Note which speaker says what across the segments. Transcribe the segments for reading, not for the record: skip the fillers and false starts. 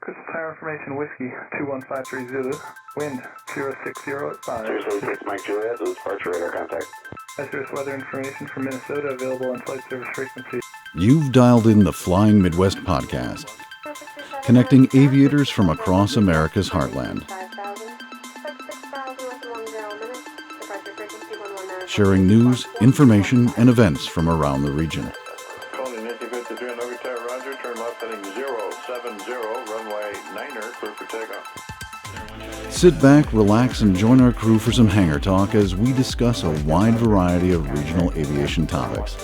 Speaker 1: Crystal Tower information, Whiskey 2153 Zulu, wind 060 at 5.
Speaker 2: 076 Mike Juliet, this is departure radar contact.
Speaker 1: Hazardous weather information from Minnesota available on flight service frequency.
Speaker 3: You've dialed in the Flying Midwest podcast, connecting aviators from across America's heartland, sharing news, information, and events from around the region.
Speaker 4: Calling Nancy 53 on over tower, roger, turn left heading 070, runway 9er, clear for takeoff.
Speaker 3: Sit back, relax, and join our crew for some hangar talk as we discuss a wide variety of regional aviation topics.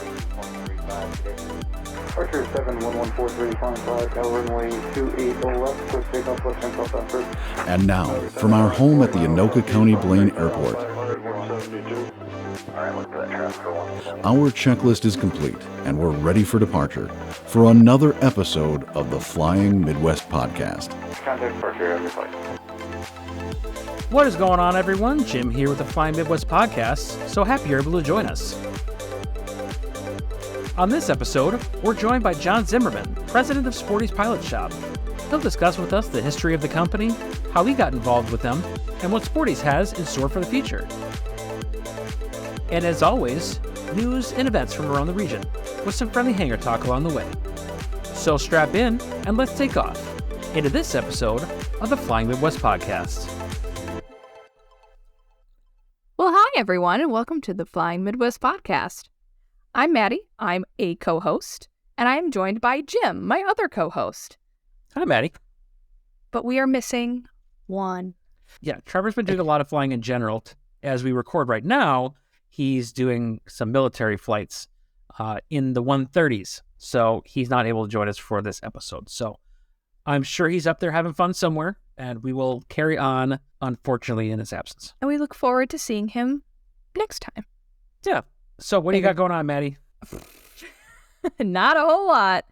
Speaker 1: Archer 71143, flying 5, runway 28 left, quick takeoff, left hand southbound.
Speaker 3: And now, from our home at the Anoka County Blaine Airport, our checklist is complete, and we're ready for departure for another episode of the Flying Midwest podcast.
Speaker 1: Contact departure on your flight.
Speaker 5: What is going on, everyone? Jim here with the Flying Midwest podcast. So happy you're able to join us. On this episode, we're joined by John Zimmerman, president of Sporty's Pilot Shop. He'll discuss with us the history of the company, how he got involved with them, and what Sporty's has in store for the future. And as always, news and events from around the region, with some friendly hangar talk along the way. So strap in, and let's take off into this episode of the Flying Midwest podcast.
Speaker 6: Well, hi, everyone, and welcome to the Flying Midwest podcast. I'm Maddie. I'm a co-host, and I am joined by Jim, my other co-host.
Speaker 5: Hi, Maddie.
Speaker 6: But we are missing one.
Speaker 5: Yeah, Trevor's been doing a lot of flying in general. As we record right now, he's doing some military flights in the 130s, so he's not able to join us for this episode. So I'm sure he's up there having fun somewhere, and we will carry on, unfortunately, in his absence.
Speaker 6: And we look forward to seeing him next time.
Speaker 5: Yeah. So what do you got going on, Maddie?
Speaker 6: Not a whole lot.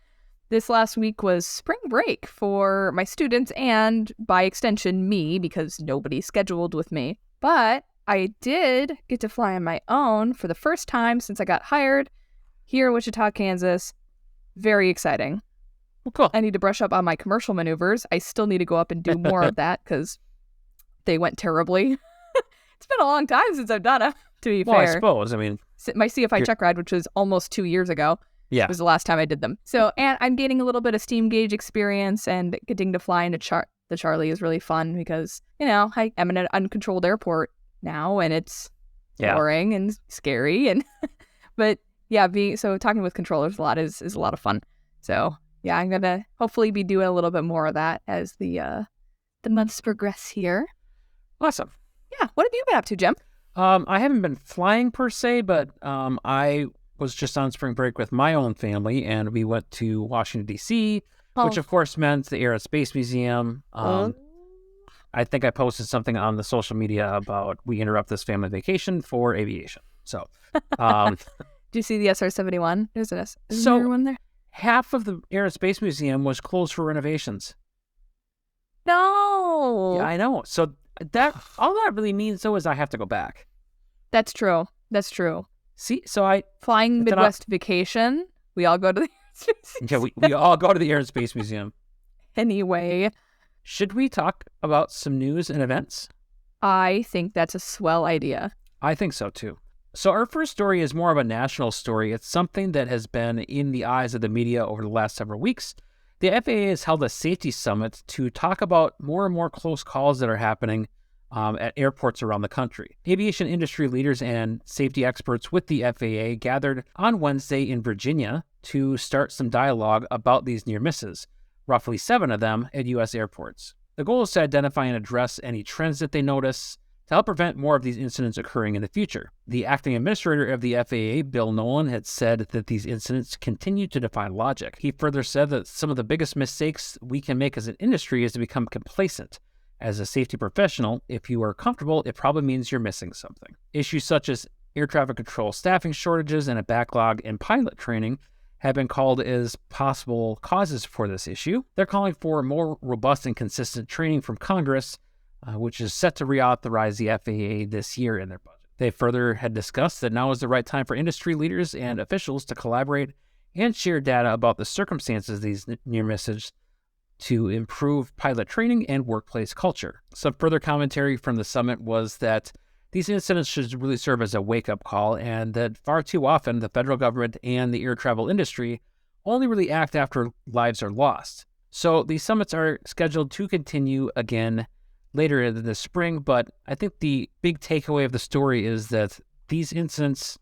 Speaker 6: This last week was spring break for my students and, by extension, me, because nobody's scheduled with me. But I did get to fly on my own for the first time since I got hired here in Wichita, Kansas. Very exciting.
Speaker 5: Well, cool.
Speaker 6: I need to brush up on my commercial maneuvers. I still need to go up and do more of that because they went terribly. It's been a long time since I've done it, to be
Speaker 5: Well,
Speaker 6: fair.
Speaker 5: I suppose. I mean,
Speaker 6: My CFI check ride, which was almost 2 years ago,
Speaker 5: yeah.
Speaker 6: was the last time I did them. So, and I'm gaining a little bit of steam gauge experience, and getting to fly into the Charlie is really fun because, I am in an uncontrolled airport now, and it's boring and scary. And but yeah, talking with controllers a lot is a lot of fun. So yeah, I'm gonna hopefully be doing a little bit more of that as the months progress here.
Speaker 5: Awesome.
Speaker 6: Yeah. What have you been up to, Jim?
Speaker 5: I haven't been flying per se, but I was just on spring break with my own family, and we went to Washington, D.C., which of course meant the Air and Space Museum. I think I posted something on the social media about we interrupt this family vacation for aviation. So,
Speaker 6: did you see the SR-71? There's an one there.
Speaker 5: Half of the Air and Space Museum was closed for renovations.
Speaker 6: No.
Speaker 5: Yeah, I know. So all that really means though is I have to go back.
Speaker 6: That's true.
Speaker 5: See, so
Speaker 6: Flying Midwest vacation. We all go to the Air and Space Museum.
Speaker 5: we all go to the Air and Space Museum.
Speaker 6: Anyway.
Speaker 5: Should we talk about some news and events?
Speaker 6: I think that's a swell idea.
Speaker 5: I think so too. So our first story is more of a national story. It's something that has been in the eyes of the media over the last several weeks. The FAA has held a safety summit to talk about more and more close calls that are happening at airports around the country. Aviation industry leaders and safety experts with the FAA gathered on Wednesday in Virginia to start some dialogue about these near misses, roughly 7 of them at U.S. airports. The goal is to identify and address any trends that they notice to help prevent more of these incidents occurring in the future. The acting administrator of the FAA, Bill Nolan, had said that these incidents continue to defy logic. He further said that some of the biggest mistakes we can make as an industry is to become complacent. As a safety professional, if you are comfortable, it probably means you're missing something. Issues such as air traffic control staffing shortages and a backlog in pilot training have been called as possible causes for this issue. They're calling for more robust and consistent training from Congress, which is set to reauthorize the FAA this year in their budget. They further had discussed that now is the right time for industry leaders and officials to collaborate and share data about the circumstances of these near misses to improve pilot training and workplace culture. Some further commentary from the summit was that these incidents should really serve as a wake-up call, and that far too often the federal government and the air travel industry only really act after lives are lost. So these summits are scheduled to continue again later in the spring, but I think the big takeaway of the story is that these incidents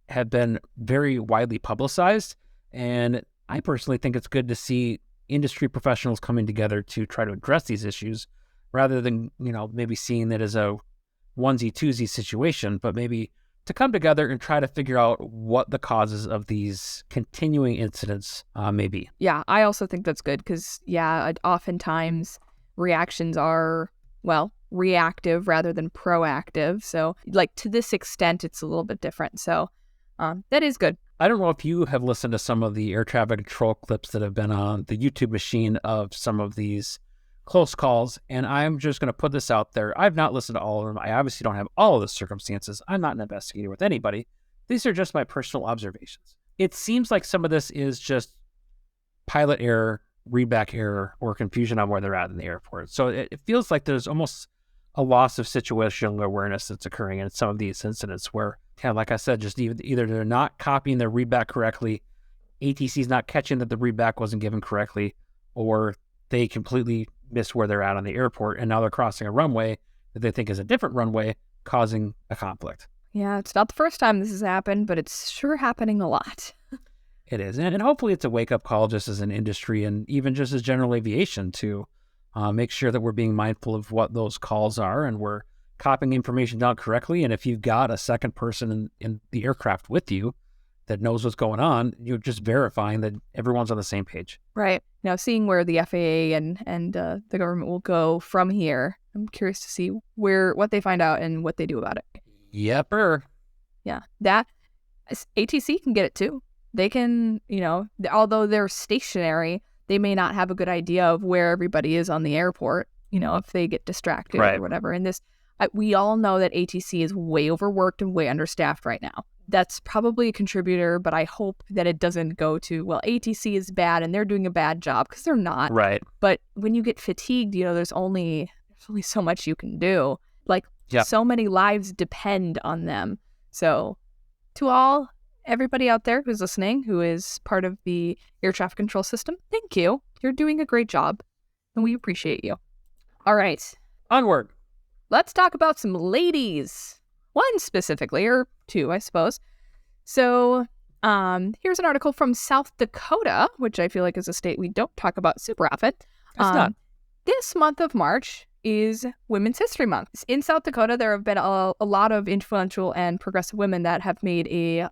Speaker 5: have been very widely publicized, and I personally think it's good to see industry professionals coming together to try to address these issues rather than, maybe seeing it as a onesie-twosie situation, but maybe to come together and try to figure out what the causes of these continuing incidents may be.
Speaker 6: Yeah, I also think that's good because, oftentimes reactions are, reactive rather than proactive. So, to this extent, it's a little bit different. So, that is good.
Speaker 5: I don't know if you have listened to some of the air traffic control clips that have been on the YouTube machine of some of these close calls, and I'm just going to put this out there. I've not listened to all of them. I obviously don't have all of the circumstances. I'm not an investigator with anybody. These are just my personal observations. It seems like some of this is just pilot error, readback error, or confusion on where they're at in the airport. So it feels like there's almost a loss of situational awareness that's occurring in some of these incidents where, like I said, just either they're not copying their readback correctly, ATC's not catching that the readback wasn't given correctly, or they completely missed where they're at on the airport, and now they're crossing a runway that they think is a different runway, causing a conflict.
Speaker 6: Yeah, it's not the first time this has happened, but it's sure happening a lot.
Speaker 5: It is, and hopefully it's a wake-up call just as an industry and even just as general aviation to make sure that we're being mindful of what those calls are and we're copying information down correctly. And if you've got a second person in the aircraft with you that knows what's going on, you're just verifying that everyone's on the same page.
Speaker 6: Right. Now, seeing where the FAA and the government will go from here, I'm curious to see what they find out and what they do about it.
Speaker 5: Yepper.
Speaker 6: Yeah. That ATC can get it too. They can, although they're stationary, they may not have a good idea of where everybody is on the airport, if they get distracted or whatever. And we all know that ATC is way overworked and way understaffed right now. That's probably a contributor, but I hope that it doesn't go to, ATC is bad and they're doing a bad job, because they're not.
Speaker 5: Right.
Speaker 6: But when you get fatigued, there's only so much you can do. So many lives depend on them. So to everybody out there who's listening, who is part of the air traffic control system, thank you. You're doing a great job, and we appreciate you. All right.
Speaker 5: Onward.
Speaker 6: Let's talk about some ladies. One specifically, or two, I suppose. So here's an article from South Dakota, which I feel like is a state we don't talk about super often.
Speaker 5: It's not.
Speaker 6: This month of March is Women's History Month. In South Dakota, there have been a lot of influential and progressive women that have made a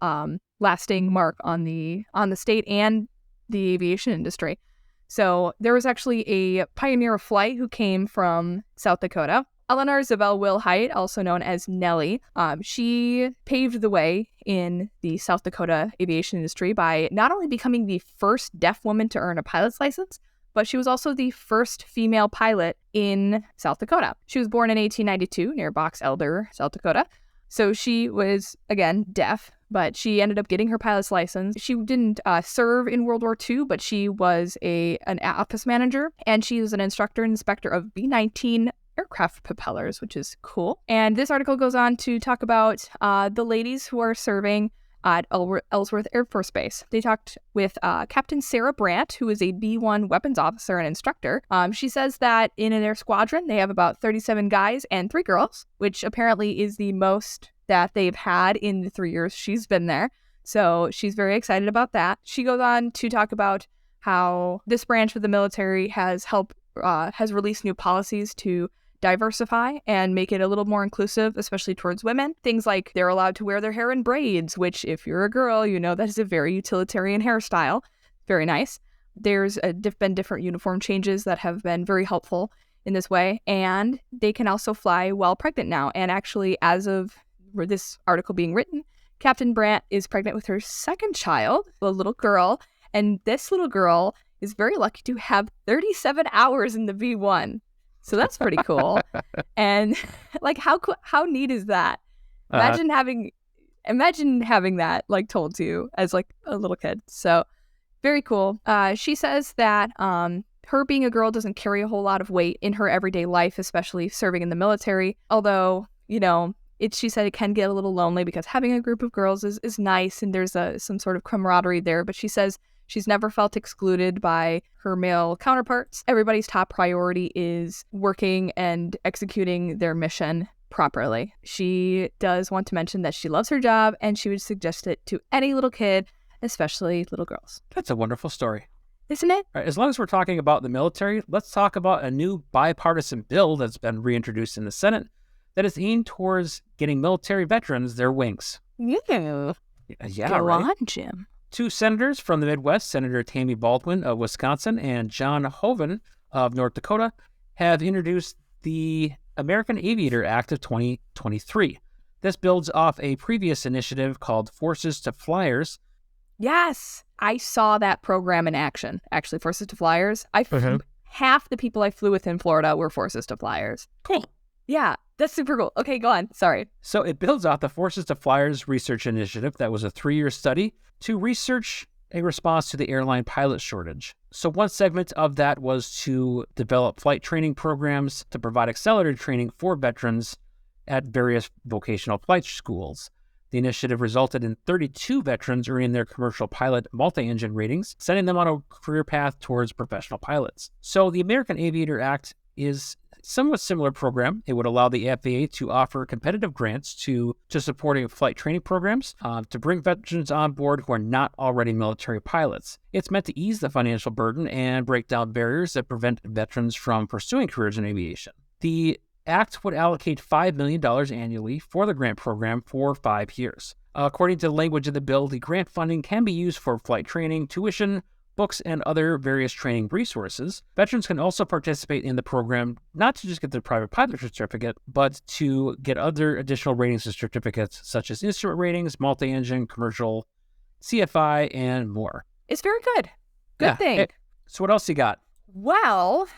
Speaker 6: lasting mark on the state and the aviation industry. So there was actually a pioneer of flight who came from South Dakota. Eleanor Zabel Wilhite, also known as Nellie, she paved the way in the South Dakota aviation industry by not only becoming the first deaf woman to earn a pilot's license, but she was also the first female pilot in South Dakota. She was born in 1892 near Box Elder, South Dakota. So she was, again, deaf, but she ended up getting her pilot's license. She didn't serve in World War II, but she was an office manager, and she was an instructor and inspector of B-19 aircraft propellers, which is cool. And this article goes on to talk about the ladies who are serving at Ellsworth Air Force Base. They talked with Captain Sarah Brandt, who is a B-1 weapons officer and instructor. She says that in their squadron, they have about 37 guys and 3 girls, which apparently is the most that they've had in the 3 years she's been there. So she's very excited about that. She goes on to talk about how this branch of the military has released new policies to diversify and make it a little more inclusive, especially towards women. Things like they're allowed to wear their hair in braids, which if you're a girl, that is a very utilitarian hairstyle. Very nice. There's been different uniform changes that have been very helpful in this way. And they can also fly while pregnant now. And actually, as of this article being written, Captain Brandt is pregnant with her second child, a little girl. And this little girl is very lucky to have 37 hours in the V1. So that's pretty cool. And how neat is that? Imagine having that told to you as a little kid. So very cool. She says that her being a girl doesn't carry a whole lot of weight in her everyday life, especially serving in the military. Although, she said it can get a little lonely because having a group of girls is nice and there's some sort of camaraderie there. But she says she's never felt excluded by her male counterparts. Everybody's top priority is working and executing their mission properly. She does want to mention that she loves her job and she would suggest it to any little kid, especially little girls.
Speaker 5: That's a wonderful story.
Speaker 6: Isn't it?
Speaker 5: All right, as long as we're talking about the military, let's talk about a new bipartisan bill that's been reintroduced in the Senate that is aimed towards getting military veterans their wings.
Speaker 6: Yeah.
Speaker 5: Go
Speaker 6: on, Jim.
Speaker 5: 2 senators from the Midwest, Senator Tammy Baldwin of Wisconsin and John Hoeven of North Dakota, have introduced the American Aviator Act of 2023. This builds off a previous initiative called Forces to Flyers.
Speaker 6: Yes, I saw that program in action. Actually, Forces to Flyers. Half the people I flew with in Florida were Forces to Flyers.
Speaker 5: Cool.
Speaker 6: Yeah, that's super cool. Okay, go on. Sorry.
Speaker 5: So it builds off the Forces to Flyers research initiative that was a 3-year study to research a response to the airline pilot shortage. So one segment of that was to develop flight training programs to provide accelerated training for veterans at various vocational flight schools. The initiative resulted in 32 veterans earning their commercial pilot multi-engine ratings, setting them on a career path towards professional pilots. So the American Aviator Act is a somewhat similar program. It would allow the FAA to offer competitive grants to supporting flight training programs to bring veterans on board who are not already military pilots. It's meant to ease the financial burden and break down barriers that prevent veterans from pursuing careers in aviation. The Act would allocate $5 million annually for the grant program for 5 years. According to the language of the bill, the grant funding can be used for flight training, tuition, books, and other various training resources. Veterans can also participate in the program not to just get their private pilot certificate, but to get other additional ratings and certificates such as instrument ratings, multi-engine, commercial, CFI, and more.
Speaker 6: It's very good. Good thing.
Speaker 5: So what else you got?
Speaker 6: Well,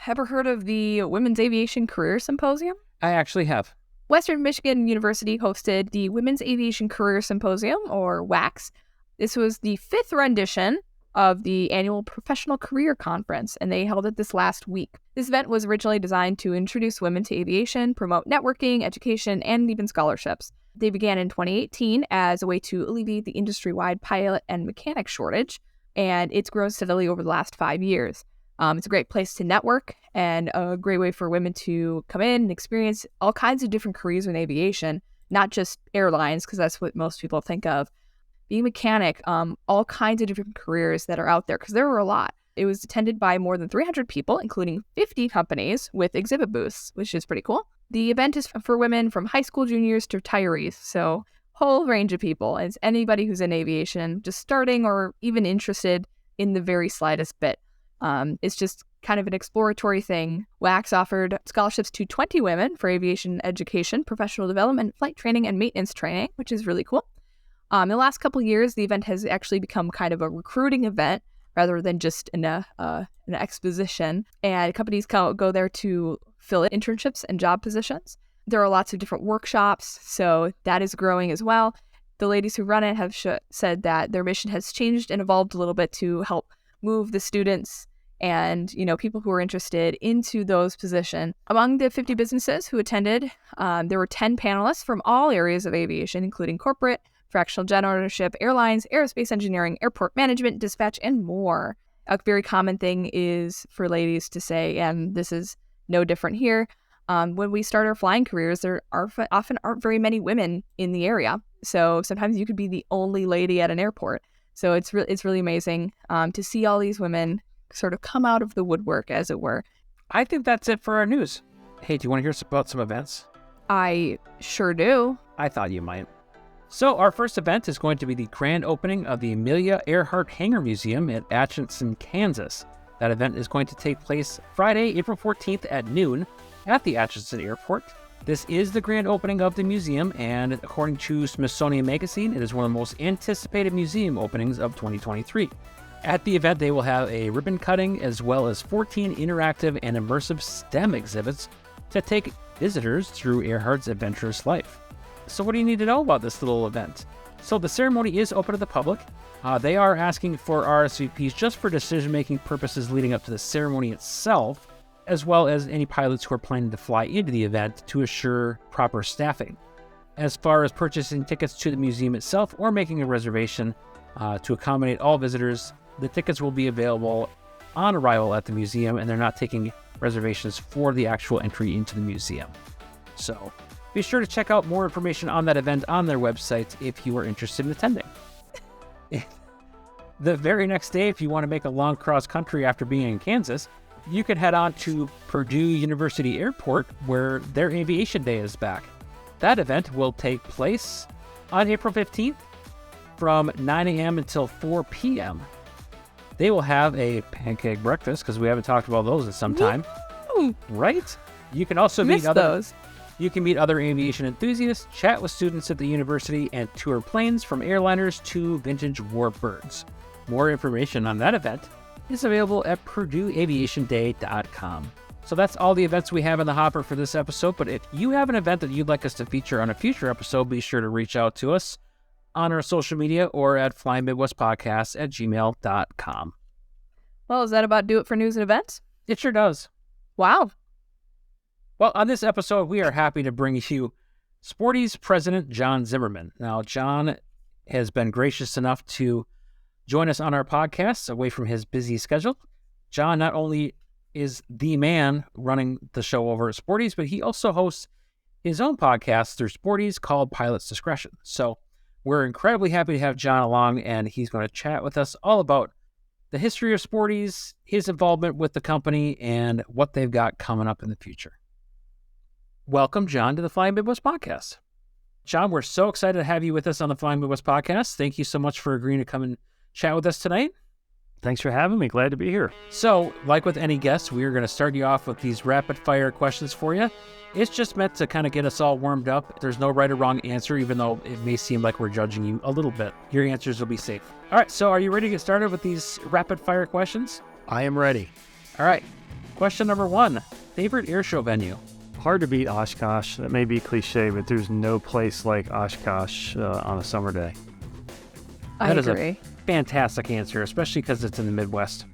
Speaker 6: ever heard of the Women's Aviation Career Symposium?
Speaker 5: I actually have.
Speaker 6: Western Michigan University hosted the Women's Aviation Career Symposium, or WACS. This was the 5th rendition of the annual Professional Career Conference, and they held it this last week. This event was originally designed to introduce women to aviation, promote networking, education, and even scholarships. They began in 2018 as a way to alleviate the industry-wide pilot and mechanic shortage, and it's grown steadily over the last 5 years. It's a great place to network and a great way for women to come in and experience all kinds of different careers in aviation, not just airlines, because that's what most people think of. Being a mechanic, all kinds of different careers that are out there, because there were a lot. It was attended by more than 300 people, including 50 companies with exhibit booths, which is pretty cool. The event is for women from high school juniors to retirees, so whole range of people. It's anybody who's in aviation, just starting or even interested in the very slightest bit. It's just kind of an exploratory thing. WACS offered scholarships to 20 women for aviation education, professional development, flight training, and maintenance training, which is really cool. In the last couple of years, the event has actually become kind of a recruiting event rather than just an exposition. And companies go there to fill internships and job positions. There are lots of different workshops, so that is growing as well. The ladies who run it have said that their mission has changed and evolved a little bit to help move the students and, people who are interested into those positions. Among the 50 businesses who attended, there were 10 panelists from all areas of aviation, including corporate, fractional jet ownership, airlines, aerospace engineering, airport management, dispatch, and more. A very common thing is for ladies to say, and this is no different here, when we start our flying careers, there often aren't very many women in the area. So sometimes you could be the only lady at an airport. So it's really amazing to see all these women sort of come out of the woodwork, as it were.
Speaker 5: I think that's it for our news. Hey, do you want to hear about some events?
Speaker 6: I sure do.
Speaker 5: I thought you might. So our first event is going to be the grand opening of the Amelia Earhart Hangar Museum at Atchison, Kansas. That event is going to take place Friday, April 14th at noon at the Atchison Airport. This is the grand opening of the museum, and according to Smithsonian Magazine, it is one of the most anticipated museum openings of 2023. At the event, they will have a ribbon cutting as well as 14 interactive and immersive STEM exhibits to take visitors through Earhart's adventurous life. So what do you need to know about this little event? So the ceremony is open to the public. They are asking for RSVPs just for decision-making purposes leading up to the ceremony itself, as well as any pilots who are planning to fly into the event to assure proper staffing. As far as purchasing tickets to the museum itself or making a reservation to accommodate all visitors, the tickets will be available on arrival at the museum, and they're not taking reservations for the actual entry into the museum. So be sure to check out more information on that event on their website if you are interested in attending. The very next day, if you want to make a long cross-country after being in Kansas, you can head on to Purdue University Airport, where their aviation day is back. That event will take place on April 15th from 9 a.m. until 4 p.m. They will have a pancake breakfast, because we haven't talked about those in some time.
Speaker 6: Woo!
Speaker 5: Right? You can also meet other aviation enthusiasts, chat with students at the university, and tour planes from airliners to vintage warbirds. More information on that event is available at purdueaviationday.com. So that's all the events we have in the hopper for this episode, but if you have an event that you'd like us to feature on a future episode, be sure to reach out to us on our social media or at flyingmidwestpodcast@gmail.com.
Speaker 6: Well, does that about do it for news and events?
Speaker 5: It sure does.
Speaker 6: Wow.
Speaker 5: Well, on this episode, we are happy to bring you Sporty's president, John Zimmerman. Now, John has been gracious enough to join us on our podcast away from his busy schedule. John not only is the man running the show over at Sporty's, but he also hosts his own podcast through Sporty's called Pilot's Discretion. So we're incredibly happy to have John along, and he's going to chat with us all about the history of Sporty's, his involvement with the company, and what they've got coming up in the future. Welcome, John, to the Flying Midwest Podcast. John, we're so excited to have you with us on the Flying Midwest Podcast. Thank you so much for agreeing to come and chat with us tonight.
Speaker 7: Thanks for having me. Glad to be here.
Speaker 5: So, like with any guest, we're going to start you off with these rapid-fire questions for you. It's just meant to kind of get us all warmed up. There's no right or wrong answer, even though it may seem like we're judging you a little bit. Your answers will be safe. All right, so are you ready to get started with these rapid-fire questions?
Speaker 7: I am ready.
Speaker 5: All right. Question number 1. Favorite airshow venue?
Speaker 7: Hard to beat Oshkosh. That may be cliche, but there's no place like Oshkosh on a summer day.
Speaker 6: I agree.
Speaker 5: Fantastic answer, especially because it's in the Midwest.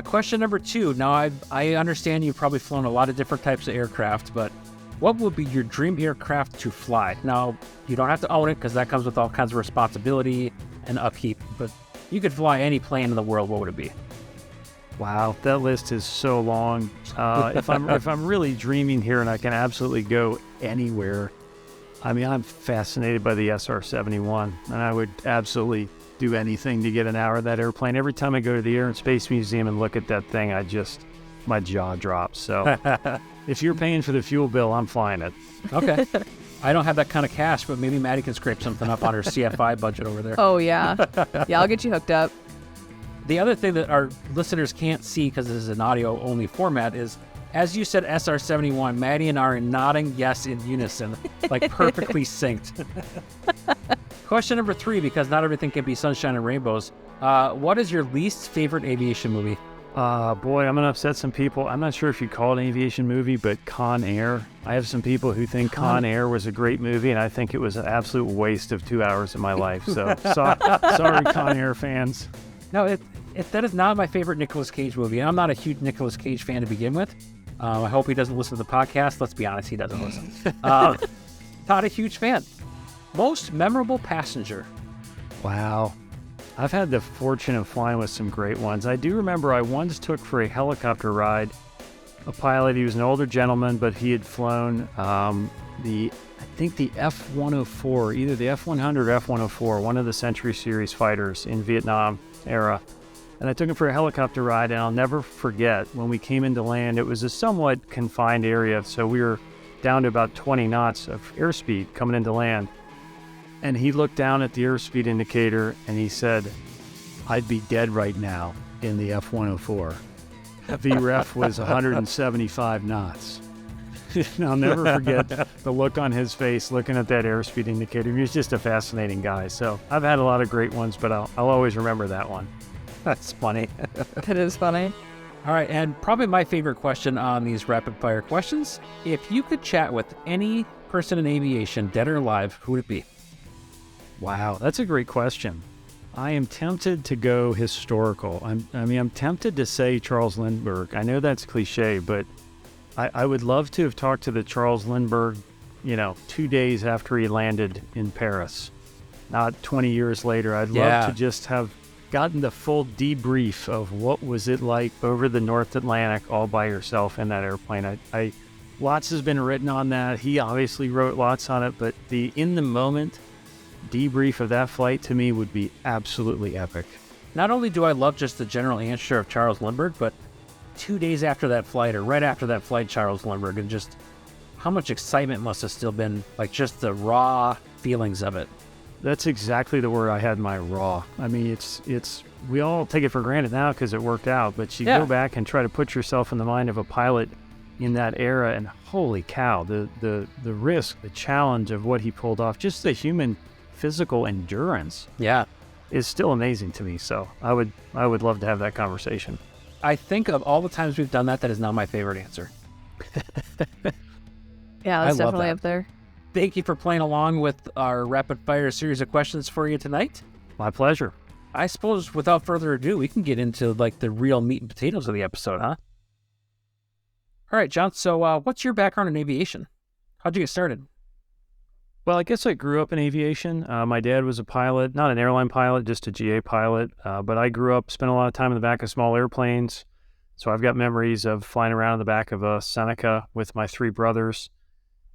Speaker 5: Question number 2. Now, I understand you've probably flown a lot of different types of aircraft, but what would be your dream aircraft to fly? Now, you don't have to own it because that comes with all kinds of responsibility and upkeep, but you could fly any plane in the world. What would it be?
Speaker 7: Wow, that list is so long. If I'm really dreaming here and I can absolutely go anywhere, I mean, I'm fascinated by the SR-71, and I would absolutely do anything to get an hour of that airplane. Every time I go to the Air and Space Museum and look at that thing, my jaw drops. So if you're paying for the fuel bill, I'm flying it.
Speaker 5: Okay. I don't have that kind of cash, but maybe Maddie can scrape something up on her CFI budget over there.
Speaker 6: Oh, yeah. Yeah, I'll get you hooked up.
Speaker 5: The other thing that our listeners can't see, because this is an audio-only format, is as you said SR-71, Maddie and I are nodding yes in unison, like perfectly synced. Question number 3, because not everything can be sunshine and rainbows. What is your least favorite aviation movie?
Speaker 7: Boy, I'm going to upset some people. I'm not sure if you'd call it an aviation movie, but Con Air. I have some people who think Con Air was a great movie, and I think it was an absolute waste of 2 hours of my life. So sorry, Con Air fans.
Speaker 5: No, that is not my favorite Nicolas Cage movie. I'm not a huge Nicolas Cage fan to begin with. I hope he doesn't listen to the podcast. Let's be honest, he doesn't listen. Not a huge fan. Most memorable passenger?
Speaker 7: Wow. I've had the fortune of flying with some great ones. I do remember I once took for a helicopter ride a pilot. He was an older gentleman, but he had flown the F-104, either the F-100 or F-104, one of the Century Series fighters in Vietnam era. And I took him for a helicopter ride, and I'll never forget when we came into land. It was a somewhat confined area, so we were down to about 20 knots of airspeed coming into land. And he looked down at the airspeed indicator, and he said, "I'd be dead right now in the F-104. VREF was 175 knots. And I'll never forget the look on his face looking at that airspeed indicator. He was just a fascinating guy. So I've had a lot of great ones, but I'll always remember that one.
Speaker 5: That's funny.
Speaker 6: That is funny.
Speaker 5: All right, and probably my favorite question on these rapid-fire questions. If you could chat with any person in aviation, dead or alive, who would it be?
Speaker 7: Wow, that's a great question. I am tempted to go historical. I'm tempted to say Charles Lindbergh. I know that's cliche, but I would love to have talked to the Charles Lindbergh, 2 days after he landed in Paris, not 20 years later. I'd love to just have gotten the full debrief of what was it like over the North Atlantic all by yourself in that airplane. Lots has been written on that. He obviously wrote lots on it, but the in the moment debrief of that flight to me would be absolutely epic.
Speaker 5: Not only do I love just the general answer of Charles Lindbergh, but 2 days after that flight, or right after that flight, Charles Lindbergh, and just how much excitement must have still been, like just the raw feelings of it.
Speaker 7: That's exactly the word I had, my raw. I mean, it's we all take it for granted now because it worked out, but you go back and try to put yourself in the mind of a pilot in that era, and holy cow, the risk, the challenge of what he pulled off, just the human physical endurance is still amazing to me. So I would love to have that conversation.
Speaker 5: I think of all the times we've done that is now my favorite answer.
Speaker 6: Yeah, that's definitely up there.
Speaker 5: Thank you for playing along with our rapid fire series of questions for you tonight.
Speaker 7: My pleasure.
Speaker 5: I suppose without further ado, we can get into like the real meat and potatoes of the episode, huh? All right, John. So what's your background in aviation? How'd you get started?
Speaker 7: Well, I guess I grew up in aviation. My dad was a pilot, not an airline pilot, just a GA pilot. But I grew up, spent a lot of time in the back of small airplanes. So I've got memories of flying around in the back of a Seneca with my 3 brothers.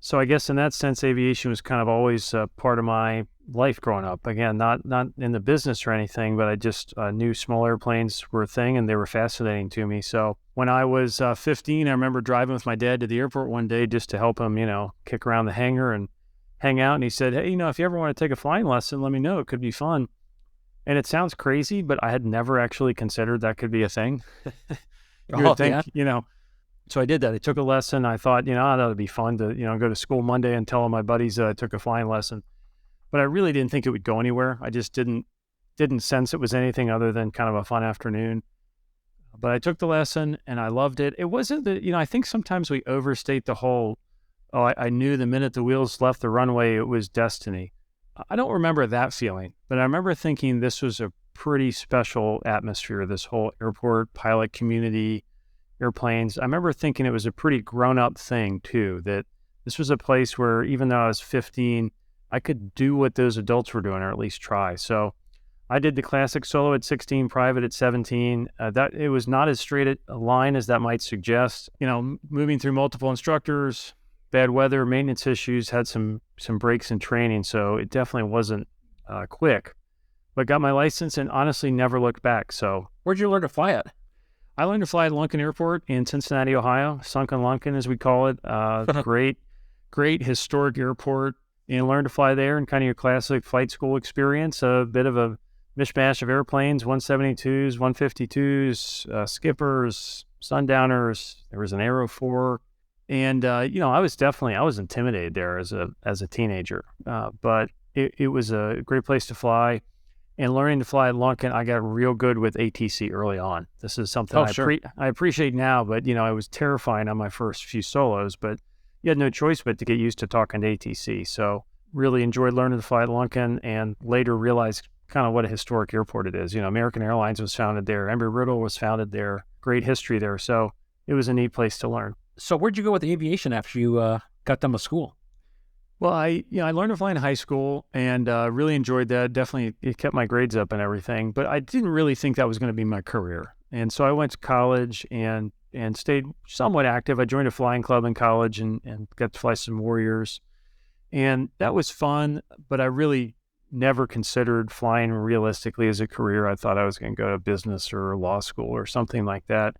Speaker 7: So I guess in that sense, aviation was kind of always part of my life growing up. Again, not in the business or anything, but I just knew small airplanes were a thing and they were fascinating to me. So when I was 15, I remember driving with my dad to the airport one day just to help him, kick around the hangar and hang out. And he said, hey, if you ever want to take a flying lesson, let me know. It could be fun. And it sounds crazy, but I had never actually considered that could be a thing. You would think, So I did that. I took a lesson. I thought, that would be fun to, go to school Monday and tell all my buddies that I took a flying lesson. But I really didn't think it would go anywhere. I just didn't sense it was anything other than kind of a fun afternoon. But I took the lesson and I loved it. It wasn't that, I think sometimes we overstate the whole, I knew the minute the wheels left the runway, it was destiny. I don't remember that feeling, but I remember thinking this was a pretty special atmosphere, this whole airport pilot community, airplanes. I remember thinking it was a pretty grown-up thing too, that this was a place where even though I was 15, I could do what those adults were doing, or at least try. So I did the classic solo at 16, private at 17. That it was not as straight a line as that might suggest. Moving through multiple instructors, bad weather, maintenance issues, had some breaks in training. So it definitely wasn't quick, but got my license and honestly never looked back. So
Speaker 5: where'd you learn to fly at?
Speaker 7: I learned to fly at Lunken Airport in Cincinnati, Ohio, Sunken Lunken, as we call it. Great historic airport, and learned to fly there in kind of your classic flight school experience, a bit of a mishmash of airplanes, 172s, 152s, skippers, sundowners. There was an Aero 4. And, I was intimidated there as a teenager, but it was a great place to fly. And learning to fly at Lunken, I got real good with ATC early on. This is something I appreciate now, but, I was terrifying on my first few solos, but you had no choice but to get used to talking to ATC. So really enjoyed learning to fly at Lunken, and later realized kind of what a historic airport it is. American Airlines was founded there. Embry-Riddle was founded there. Great history there. So it was a neat place to learn.
Speaker 5: So where'd you go with aviation after you got done with school?
Speaker 7: Well, I learned to fly in high school and really enjoyed that. Definitely, it kept my grades up and everything, but I didn't really think that was going to be my career. And so I went to college and stayed somewhat active. I joined a flying club in college and got to fly some Warriors. And that was fun, but I really never considered flying realistically as a career. I thought I was going to go to business or law school or something like that.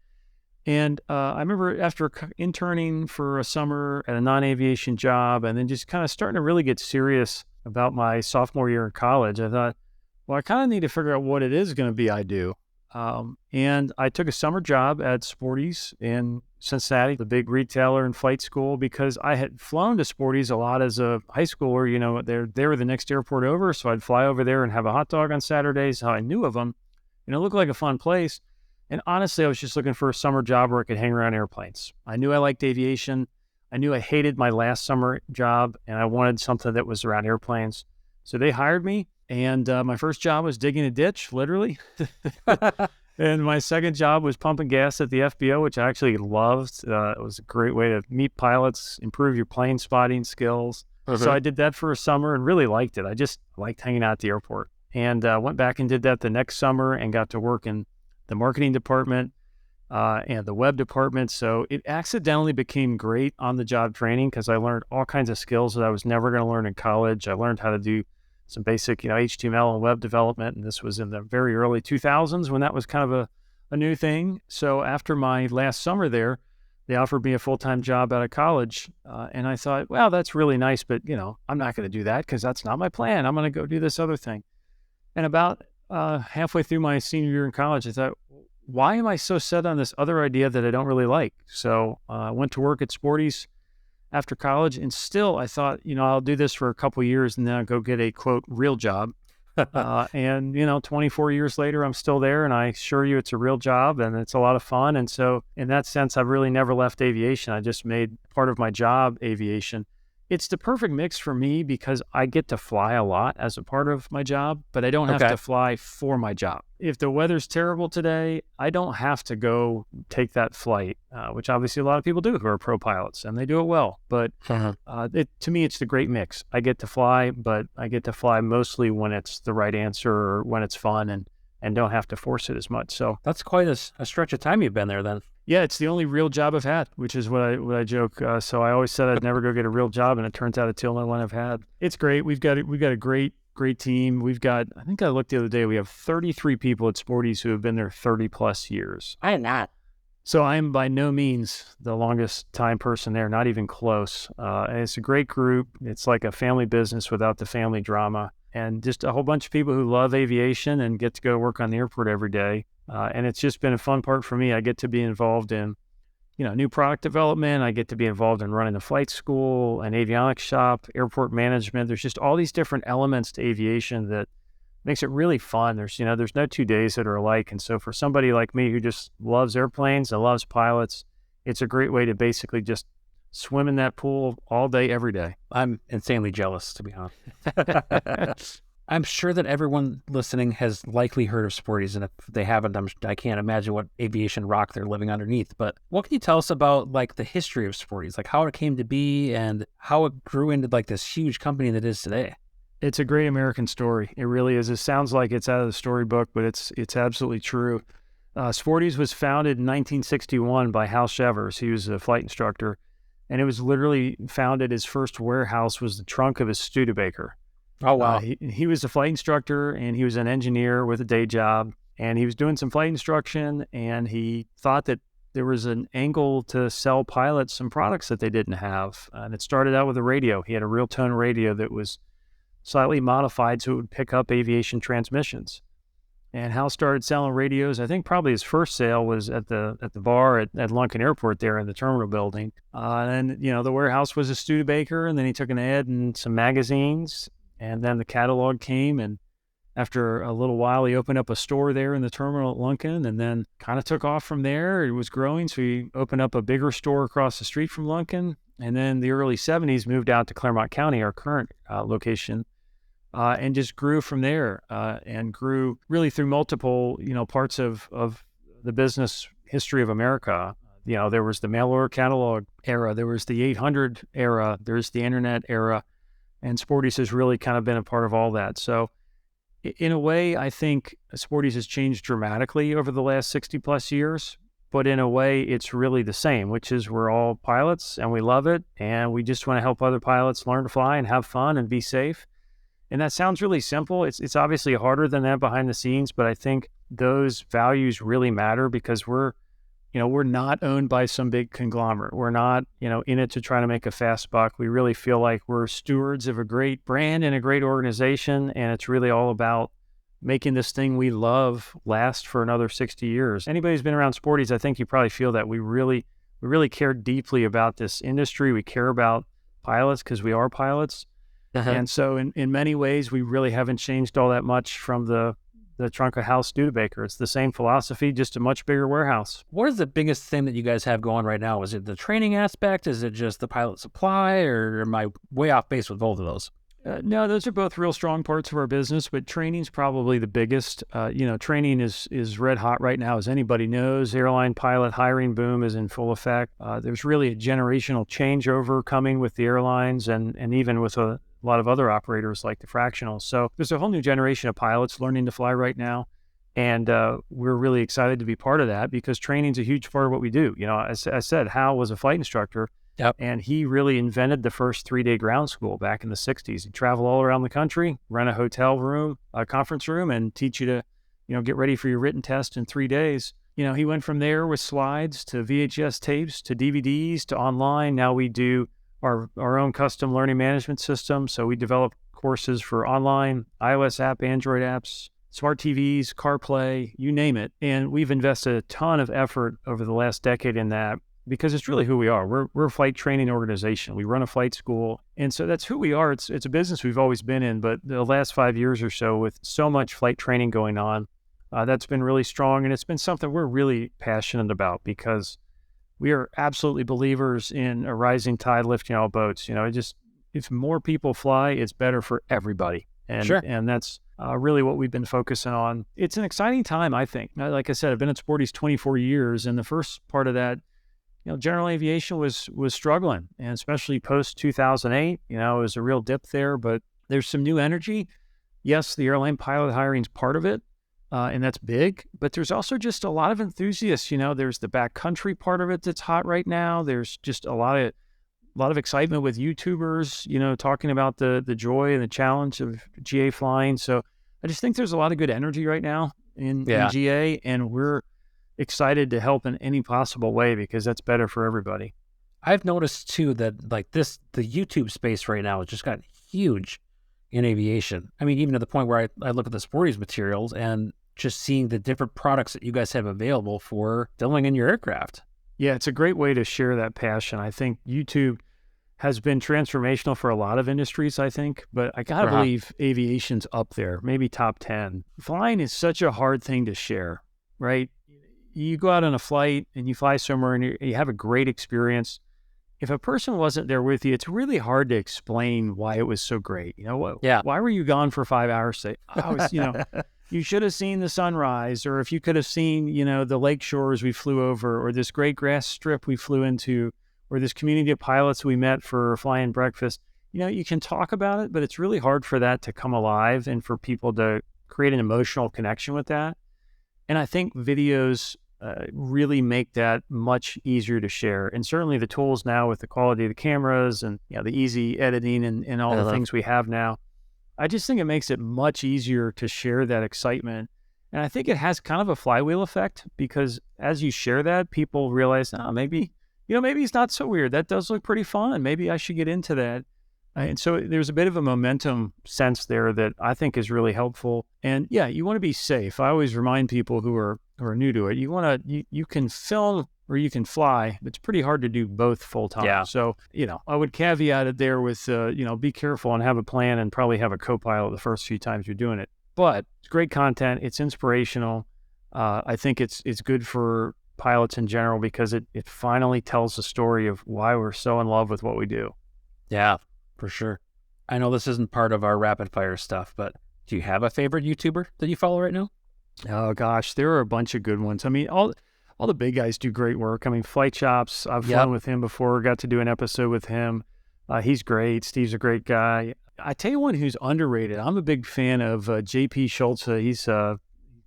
Speaker 7: And I remember after interning for a summer at a non-aviation job and then just kind of starting to really get serious about my sophomore year in college, I thought, well, I kind of need to figure out what it is going to be I do. And I took a summer job at Sporty's in Cincinnati, the big retailer and flight school, because I had flown to Sporty's a lot as a high schooler. They were the next airport over, so I'd fly over there and have a hot dog on Saturdays, how I knew of them. It looked like a fun place. And honestly, I was just looking for a summer job where I could hang around airplanes. I knew I liked aviation. I knew I hated my last summer job and I wanted something that was around airplanes. So they hired me, and my first job was digging a ditch, literally. And my second job was pumping gas at the FBO, which I actually loved. It was a great way to meet pilots, improve your plane spotting skills. So I did that for a summer and really liked it. I just liked hanging out at the airport. And went back and did that the next summer and got to work in the marketing department and the web department. So it accidentally became great on-the-job training because I learned all kinds of skills that I was never going to learn in college. I learned how to do some basic, HTML and web development. And this was in the very early 2000s when that was kind of a new thing. So after my last summer there, they offered me a full-time job out of college. And I thought, well, that's really nice, but, I'm not going to do that because that's not my plan. I'm going to go do this other thing. And about halfway through my senior year in college, I thought, why am I so set on this other idea that I don't really like? So I went to work at Sporty's after college, and still I thought, I'll do this for a couple years and then I'll go get a, quote, real job. And 24 years later, I'm still there, and I assure you it's a real job and it's a lot of fun. And so in that sense, I've really never left aviation. I just made part of my job aviation. It's the perfect mix for me because I get to fly a lot as a part of my job, but I don't have to fly for my job. If the weather's terrible today, I don't have to go take that flight, which obviously a lot of people do who are pro pilots, and they do it well. But to me, it's the great mix. I get to fly, but I get to fly mostly when it's the right answer or when it's fun and don't have to force it as much. So
Speaker 5: that's quite a stretch of time you've been there then.
Speaker 7: Yeah, it's the only real job I've had, which is what I joke. So I always said I'd never go get a real job, and it turns out it's the only one I've had. It's great. We've got a great team. We've got, I think I looked the other day, we have 33 people at Sporty's who have been there 30 plus years.
Speaker 5: I am not.
Speaker 7: So I am by no means the longest time person there, not even close. And it's a great group. It's like a family business without the family drama, and just a whole bunch of people who love aviation and get to go work on the airport every day. And it's just been a fun part for me. I get to be involved in, new product development. I get to be involved in running a flight school, an avionics shop, airport management. There's just all these different elements to aviation that makes it really fun. There's no 2 days that are alike. And so for somebody like me who just loves airplanes and loves pilots, it's a great way to basically just swim in that pool all day, every day.
Speaker 5: I'm insanely jealous, to be honest. I'm sure that everyone listening has likely heard of Sporty's, and if they haven't, I can't imagine what aviation rock they're living underneath. But what can you tell us about the history of Sporty's, how it came to be and how it grew into this huge company that it is today?
Speaker 7: It's a great American story. It really is. It sounds like it's out of the storybook, but it's absolutely true. Sporty's was founded in 1961 by Hal Shevers. He was a flight instructor, and it was literally founded. His first warehouse was the trunk of his Studebaker.
Speaker 5: Oh, wow.
Speaker 7: He was a flight instructor, and he was an engineer with a day job, and he was doing some flight instruction, and he thought that there was an angle to sell pilots some products that they didn't have. And it started out with a radio. He had a real tone radio that was slightly modified so it would pick up aviation transmissions. And Hal started selling radios. I think probably his first sale was at the bar at Lunken Airport there in the terminal building. And the warehouse was a Studebaker, and then he took an ad in some magazines. And then the catalog came, and after a little while, he opened up a store there in the terminal at Lunken, and then kind of took off from there. It was growing, so he opened up a bigger store across the street from Lunken. And then the early 70s moved out to Claremont County, our current location, and just grew from there and grew really through multiple, parts of the business history of America. There was the mail order catalog era, there was the 800 era, there's the internet era. And Sporty's has really kind of been a part of all that. So in a way, I think Sporty's has changed dramatically over the last 60 plus years, but in a way it's really the same, which is we're all pilots and we love it. And we just want to help other pilots learn to fly and have fun and be safe. And that sounds really simple. It's obviously harder than that behind the scenes, but I think those values really matter because we're not owned by some big conglomerate. We're not, in it to try to make a fast buck. We really feel like we're stewards of a great brand and a great organization. And it's really all about making this thing we love last for another 60 years. Anybody who's been around Sporty's, I think you probably feel that we really care deeply about this industry. We care about pilots because we are pilots. And so in many ways, we really haven't changed all that much from the the trunk of house Studebaker. It's the same philosophy, just a much bigger warehouse.
Speaker 5: What is the biggest thing that you guys have going right now? Is it the training aspect? Is it just the pilot supply? Or am I way off base with both of those?
Speaker 7: No, those are both real strong parts of our business, but training's probably the biggest. Training is red hot right now, as anybody knows. Airline pilot hiring boom is in full effect. There's really a generational changeover coming with the airlines and even with a lot of other operators like the fractionals. So there's a whole new generation of pilots learning to fly right now. And we're really excited to be part of that because training's a huge part of what we do. As I said, Hal was a flight instructor.
Speaker 5: Yep.
Speaker 7: And he really invented the first 3-day ground school back in the 60s. He'd travel all around the country, rent a hotel room, a conference room, and teach you to, get ready for your written test in 3 days. He went from there with slides to VHS tapes to DVDs to online. Now we do our own custom learning management system. So we develop courses for online, iOS app, Android apps, smart TVs, CarPlay, you name it. And we've invested a ton of effort over the last decade in that, because it's really who we are. We're a flight training organization. We run a flight school. And so that's who we are. It's a business we've always been in, but the last 5 years or so with so much flight training going on, that's been really strong. And it's been something we're really passionate about because we are absolutely believers in a rising tide lifting all boats. If more people fly, it's better for everybody. And,
Speaker 5: Sure.
Speaker 7: And that's really what we've been focusing on. It's an exciting time, I think. Like I said, I've been at Sporty's 24 years. And the first part of that, general aviation was struggling, and especially post 2008, it was a real dip there, but there's some new energy. Yes, the airline pilot hiring is part of it, and that's big, but there's also just a lot of enthusiasts. There's the backcountry part of it that's hot right now. There's just a lot of excitement with YouTubers, talking about the joy and the challenge of GA flying. So I just think there's a lot of good energy right now in GA, and we're excited to help in any possible way because that's better for everybody.
Speaker 5: I've noticed too that the YouTube space right now has just gotten huge in aviation. I mean, even to the point where I look at the Sporty's materials and just seeing the different products that you guys have available for filming in your aircraft.
Speaker 7: Yeah, it's a great way to share that passion. I think YouTube has been transformational for a lot of industries, I think, but I gotta believe aviation's up there, maybe top 10. Flying is such a hard thing to share, right? You go out on a flight and you fly somewhere and you have a great experience. If a person wasn't there with you, it's really hard to explain why it was so great. Why were you gone for 5 hours? Say, you should have seen the sunrise, or if you could have seen, the lake shores we flew over, or this great grass strip we flew into, or this community of pilots we met for flying breakfast. You can talk about it, but it's really hard for that to come alive and for people to create an emotional connection with that. And I think videos really make that much easier to share. And certainly the tools now with the quality of the cameras and the easy editing and all the things we have now, I just think it makes it much easier to share that excitement. And I think it has kind of a flywheel effect because as you share that, people realize, maybe it's not so weird. That does look pretty fun. Maybe I should get into that. And so there's a bit of a momentum sense there that I think is really helpful. And yeah, you want to be safe. I always remind people who are new to it, you can film or you can fly, but it's pretty hard to do both full time.
Speaker 5: Yeah.
Speaker 7: So, I would caveat it there with, be careful and have a plan and probably have a co-pilot the first few times you're doing it. But it's great content. It's inspirational. I think it's good for pilots in general because it finally tells the story of why we're so in love with what we do.
Speaker 5: Yeah. For sure. I know this isn't part of our rapid fire stuff, but do you have a favorite YouTuber that you follow right now?
Speaker 7: Oh gosh, there are a bunch of good ones. I mean, all the big guys do great work. I mean, Flight Shops, I've flown with him before, got to do an episode with him. He's great. Steve's a great guy. I tell you one who's underrated. I'm a big fan of JP Schultz. He's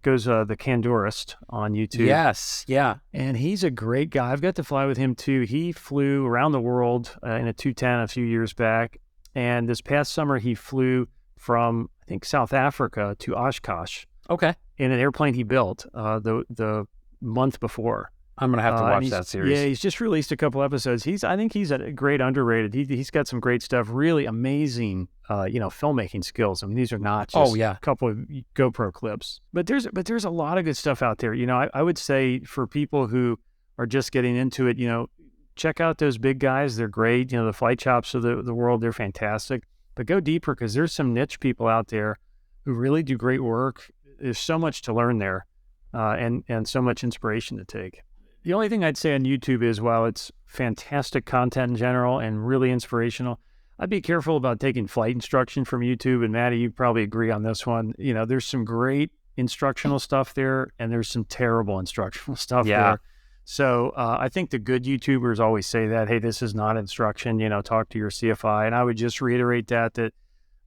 Speaker 7: goes the Candorist on YouTube.
Speaker 5: Yes, yeah.
Speaker 7: And he's a great guy. I've got to fly with him too. He flew around the world in a 210 a few years back. And this past summer, he flew from, I think, South Africa to Oshkosh.
Speaker 5: Okay.
Speaker 7: In an airplane he built the month before.
Speaker 5: I'm going to have to watch that series.
Speaker 7: Yeah, he's just released a couple episodes. I think he's a great underrated. He's got some great stuff, really amazing, filmmaking skills. I mean, these are not just a couple of GoPro clips. But there's a lot of good stuff out there. I would say for people who are just getting into it, check out those big guys. They're great. The Flight Shops of the world, they're fantastic. But go deeper because there's some niche people out there who really do great work. there's so much to learn there, and so much inspiration to take. The only thing I'd say on YouTube is, while it's fantastic content in general and really inspirational, I'd be careful about taking flight instruction from YouTube. And Maddie, you probably agree on this one. There's some great instructional stuff there, and there's some terrible instructional stuff there. So I think the good YouTubers always say that, hey, this is not instruction, talk to your CFI. And I would just reiterate that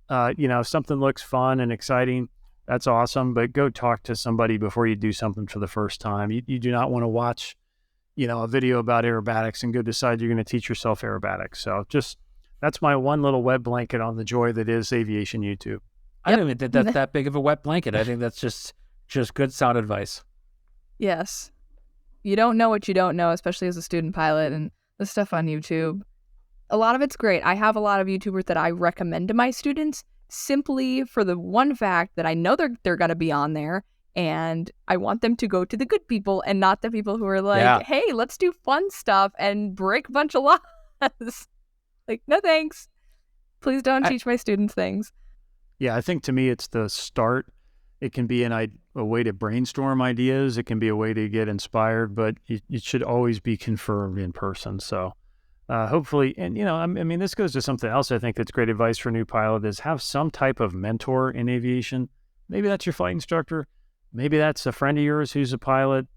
Speaker 7: if something looks fun and exciting, that's awesome, but go talk to somebody before you do something for the first time. You do not want to watch, a video about aerobatics and go decide you're going to teach yourself aerobatics. So that's my one little wet blanket on the joy that is aviation YouTube.
Speaker 5: I don't even think that's that big of a wet blanket. I think that's just good sound advice.
Speaker 6: Yes. You don't know what you don't know, especially as a student pilot, and the stuff on YouTube. A lot of it's great. I have a lot of YouTubers that I recommend to my students simply for the one fact that I know they're going to be on there, and I want them to go to the good people and not the people who are like, hey, let's do fun stuff and break a bunch of laws. Like, no thanks. Please don't teach my students things.
Speaker 7: Yeah, I think to me it's the start. It can be a way to brainstorm ideas. It can be a way to get inspired, but it should always be confirmed in person. So hopefully, and this goes to something else I think that's great advice for a new pilot is have some type of mentor in aviation. Maybe that's your flight instructor. Maybe that's a friend of yours who's a pilot.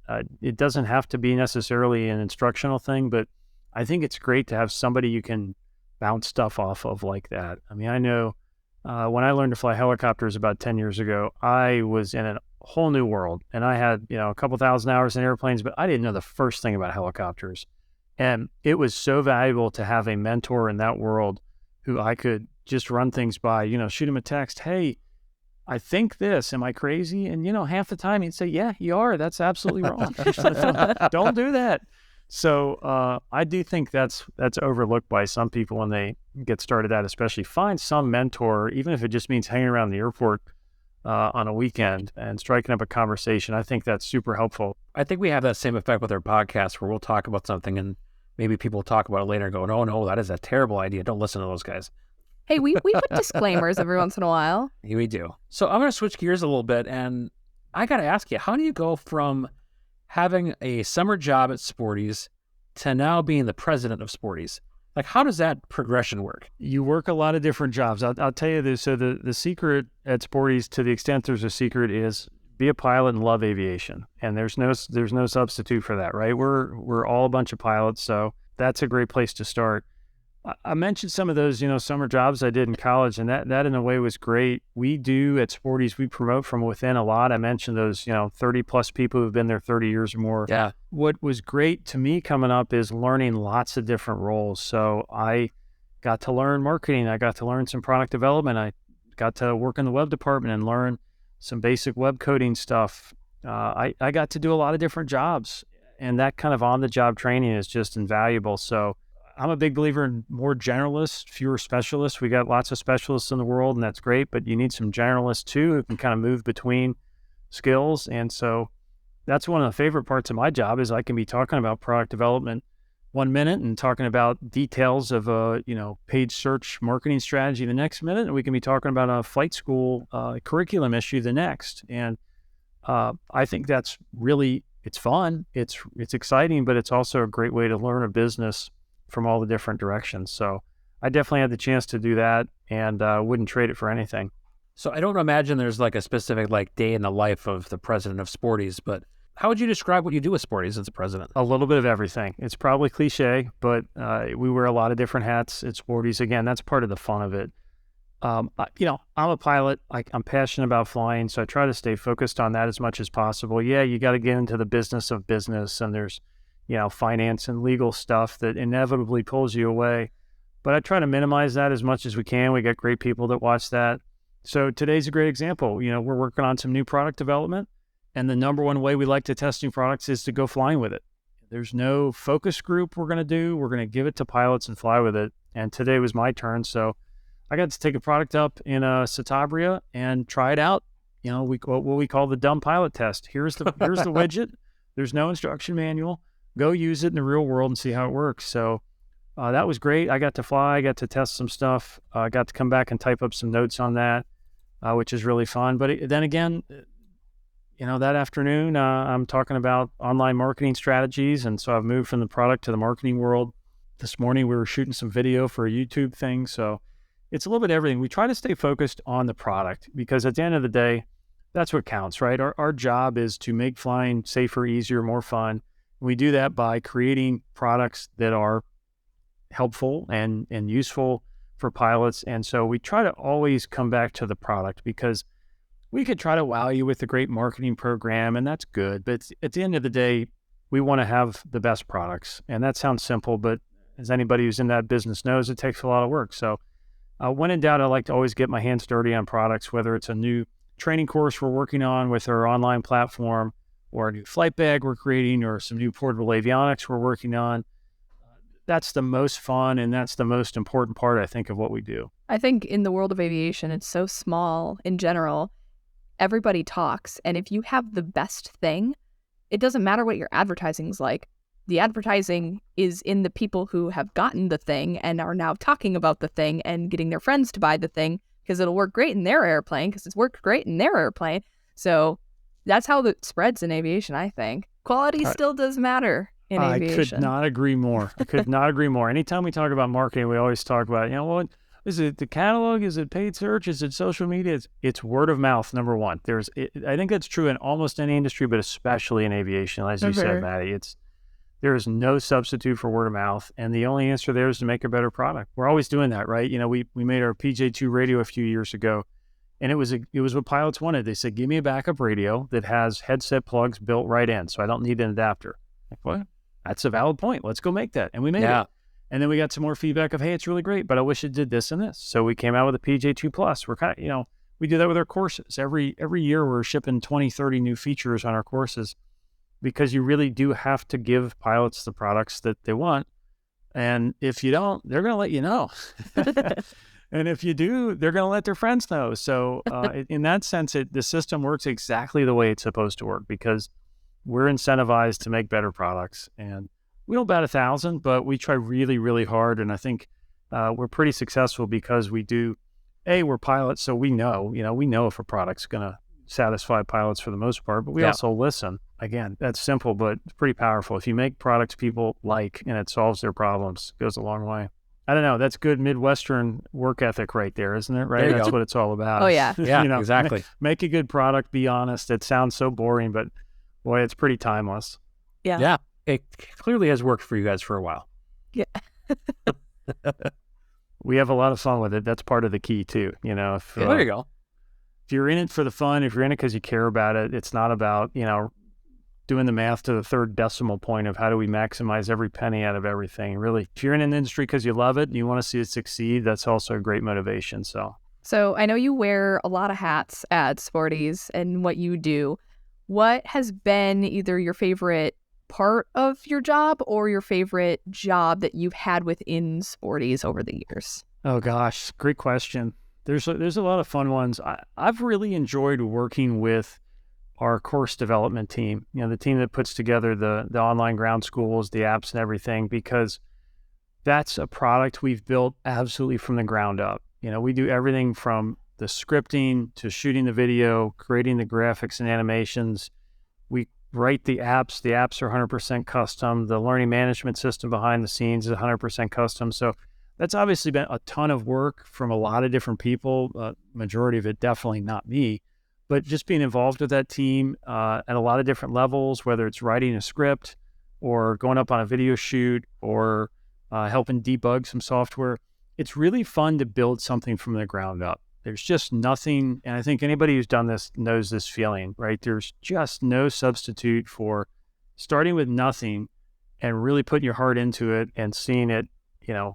Speaker 7: It doesn't have to be necessarily an instructional thing, but I think it's great to have somebody you can bounce stuff off of like that. I mean, I know when I learned to fly helicopters about 10 years ago, I was in a whole new world, and I had, a couple thousand hours in airplanes, but I didn't know the first thing about helicopters. And it was so valuable to have a mentor in that world who I could just run things by, shoot him a text. Hey, I think this, am I crazy? And, half the time he'd say, yeah, you are. That's absolutely wrong. Don't do that. So I do think that's overlooked by some people when they get started out, especially. Find some mentor, even if it just means hanging around the airport on a weekend and striking up a conversation. I think that's super helpful.
Speaker 5: I think we have that same effect with our podcast where we'll talk about something and maybe people talk about it later and go, oh, no, that is a terrible idea. Don't listen to those guys.
Speaker 6: Hey, we put disclaimers every once in a while.
Speaker 5: Yeah, we do. So I'm going to switch gears a little bit, and I got to ask you, how do you go from having a summer job at Sporty's to now being the president of Sporty's? Like, how does that progression work?
Speaker 7: You work a lot of different jobs. I'll tell you this. So the secret at Sporty's, to the extent there's a secret, is be a pilot and love aviation. And there's no substitute for that, right? We're all a bunch of pilots, so that's a great place to start. I mentioned some of those, summer jobs I did in college, and that in a way was great. We do at Sporty's, we promote from within a lot. I mentioned those, 30 plus people who've been there 30 years or more.
Speaker 5: Yeah.
Speaker 7: What was great to me coming up is learning lots of different roles. So I got to learn marketing. I got to learn some product development. I got to work in the web department and learn some basic web coding stuff. I got to do a lot of different jobs, and that kind of on-the-job training is just invaluable. So I'm a big believer in more generalists, fewer specialists. We got lots of specialists in the world, and that's great, but you need some generalists too who can kind of move between skills. And so that's one of the favorite parts of my job is I can be talking about product development 1 minute and talking about details of a, paid search marketing strategy the next minute. And we can be talking about a flight school curriculum issue the next. And I think that's really, it's fun. It's exciting, but it's also a great way to learn a business from all the different directions. So I definitely had the chance to do that, and wouldn't trade it for anything.
Speaker 5: So I don't imagine there's like a specific day in the life of the president of Sporty's, but how would you describe what you do with Sporty's as the president?
Speaker 7: A little bit of everything. It's probably cliche, but we wear a lot of different hats at Sporty's. Again, that's part of the fun of it. I'm a pilot. I'm passionate about flying, so I try to stay focused on that as much as possible. Yeah, you got to get into the business of business, and there's finance and legal stuff that inevitably pulls you away. But I try to minimize that as much as we can. We got great people that watch that. So today's a great example. We're working on some new product development, and the number one way we like to test new products is to go flying with it. There's no focus group we're going to do. We're going to give it to pilots and fly with it. And today was my turn. So I got to take a product up in Citabria and try it out. What we call the dumb pilot test. Here's the widget. There's no instruction manual. Go use it in the real world and see how it works. So that was great. I got to fly. I got to test some stuff. I got to come back and type up some notes on that, which is really fun. But then again, that afternoon, I'm talking about online marketing strategies. And so I've moved from the product to the marketing world. This morning, we were shooting some video for a YouTube thing. So it's a little bit of everything. We try to stay focused on the product because at the end of the day, that's what counts, right? Our job is to make flying safer, easier, more fun. We do that by creating products that are helpful and useful for pilots. And so we try to always come back to the product because we could try to wow you with a great marketing program, and that's good. But at the end of the day, we want to have the best products. And that sounds simple, but as anybody who's in that business knows, it takes a lot of work. So when in doubt, I like to always get my hands dirty on products, whether it's a new training course we're working on with our online platform, or a new flight bag we're creating, or some new portable avionics we're working on. That's the most fun, and that's the most important part, I think, of what we do.
Speaker 6: I think in the world of aviation, it's so small in general. Everybody talks, and if you have the best thing, it doesn't matter what your advertising's like. The advertising is in the people who have gotten the thing and are now talking about the thing and getting their friends to buy the thing because it'll work great in their airplane because it's worked great in their airplane. So that's how it spreads in aviation, I think. Quality still does matter in aviation.
Speaker 7: I could not agree more. I could not agree more. Anytime we talk about marketing, we always talk about, what is it, the catalog? Is it paid search? Is it social media? It's word of mouth, number one. I think that's true in almost any industry, but especially in aviation, as you said, Maddie. There is no substitute for word of mouth, and the only answer there is to make a better product. We're always doing that, right? We made our PJ2 radio a few years ago, and it was what pilots wanted. They said, give me a backup radio that has headset plugs built right in, so I don't need an adapter. Like, what? That's a valid point. Let's go make that. And we made it. And then we got some more feedback of, hey, it's really great, but I wish it did this and this. So we came out with a PJ2 Plus. We're kind of, we do that with our courses. Every year we're shipping 20, 30 new features on our courses because you really do have to give pilots the products that they want. And if you don't, they're going to let you know. And if you do, they're going to let their friends know. So in that sense, the system works exactly the way it's supposed to work because we're incentivized to make better products. And we don't bat 1,000, but we try really, really hard. And I think we're pretty successful because we do, we're pilots, so we know if a product's going to satisfy pilots for the most part, but we also listen. Again, that's simple, but it's pretty powerful. If you make products people like and it solves their problems, it goes a long way. I don't know. That's good Midwestern work ethic right there, isn't it? Right? That's what it's all about.
Speaker 6: Oh, yeah.
Speaker 5: Yeah, exactly.
Speaker 7: Make a good product, be honest. It sounds so boring, but boy, it's pretty timeless.
Speaker 6: Yeah.
Speaker 5: Yeah. It clearly has worked for you guys for a while.
Speaker 6: Yeah.
Speaker 7: We have a lot of fun with it. That's part of the key too.
Speaker 5: There you go.
Speaker 7: If you're in it for the fun, if you're in it because you care about it, it's not about, doing the math to the third decimal point of how do we maximize every penny out of everything. Really, if you're in an industry because you love it and you want to see it succeed, that's also a great motivation. So
Speaker 6: I know you wear a lot of hats at Sporties and what you do. What has been either your favorite part of your job or your favorite job that you've had within Sporties over the years?
Speaker 7: Oh gosh, great question. There's a lot of fun ones. I've really enjoyed working with our course development team, the team that puts together the online ground schools, the apps and everything, because that's a product we've built absolutely from the ground up. We do everything from the scripting to shooting the video, creating the graphics and animations. We write the apps. The apps are 100% custom. The learning management system behind the scenes is 100% custom. So that's obviously been a ton of work from a lot of different people, majority of it definitely not me, but just being involved with that team at a lot of different levels, whether it's writing a script or going up on a video shoot or helping debug some software. It's really fun to build something from the ground up. There's just nothing, and I think anybody who's done this knows this feeling, right? There's just no substitute for starting with nothing and really putting your heart into it and seeing it,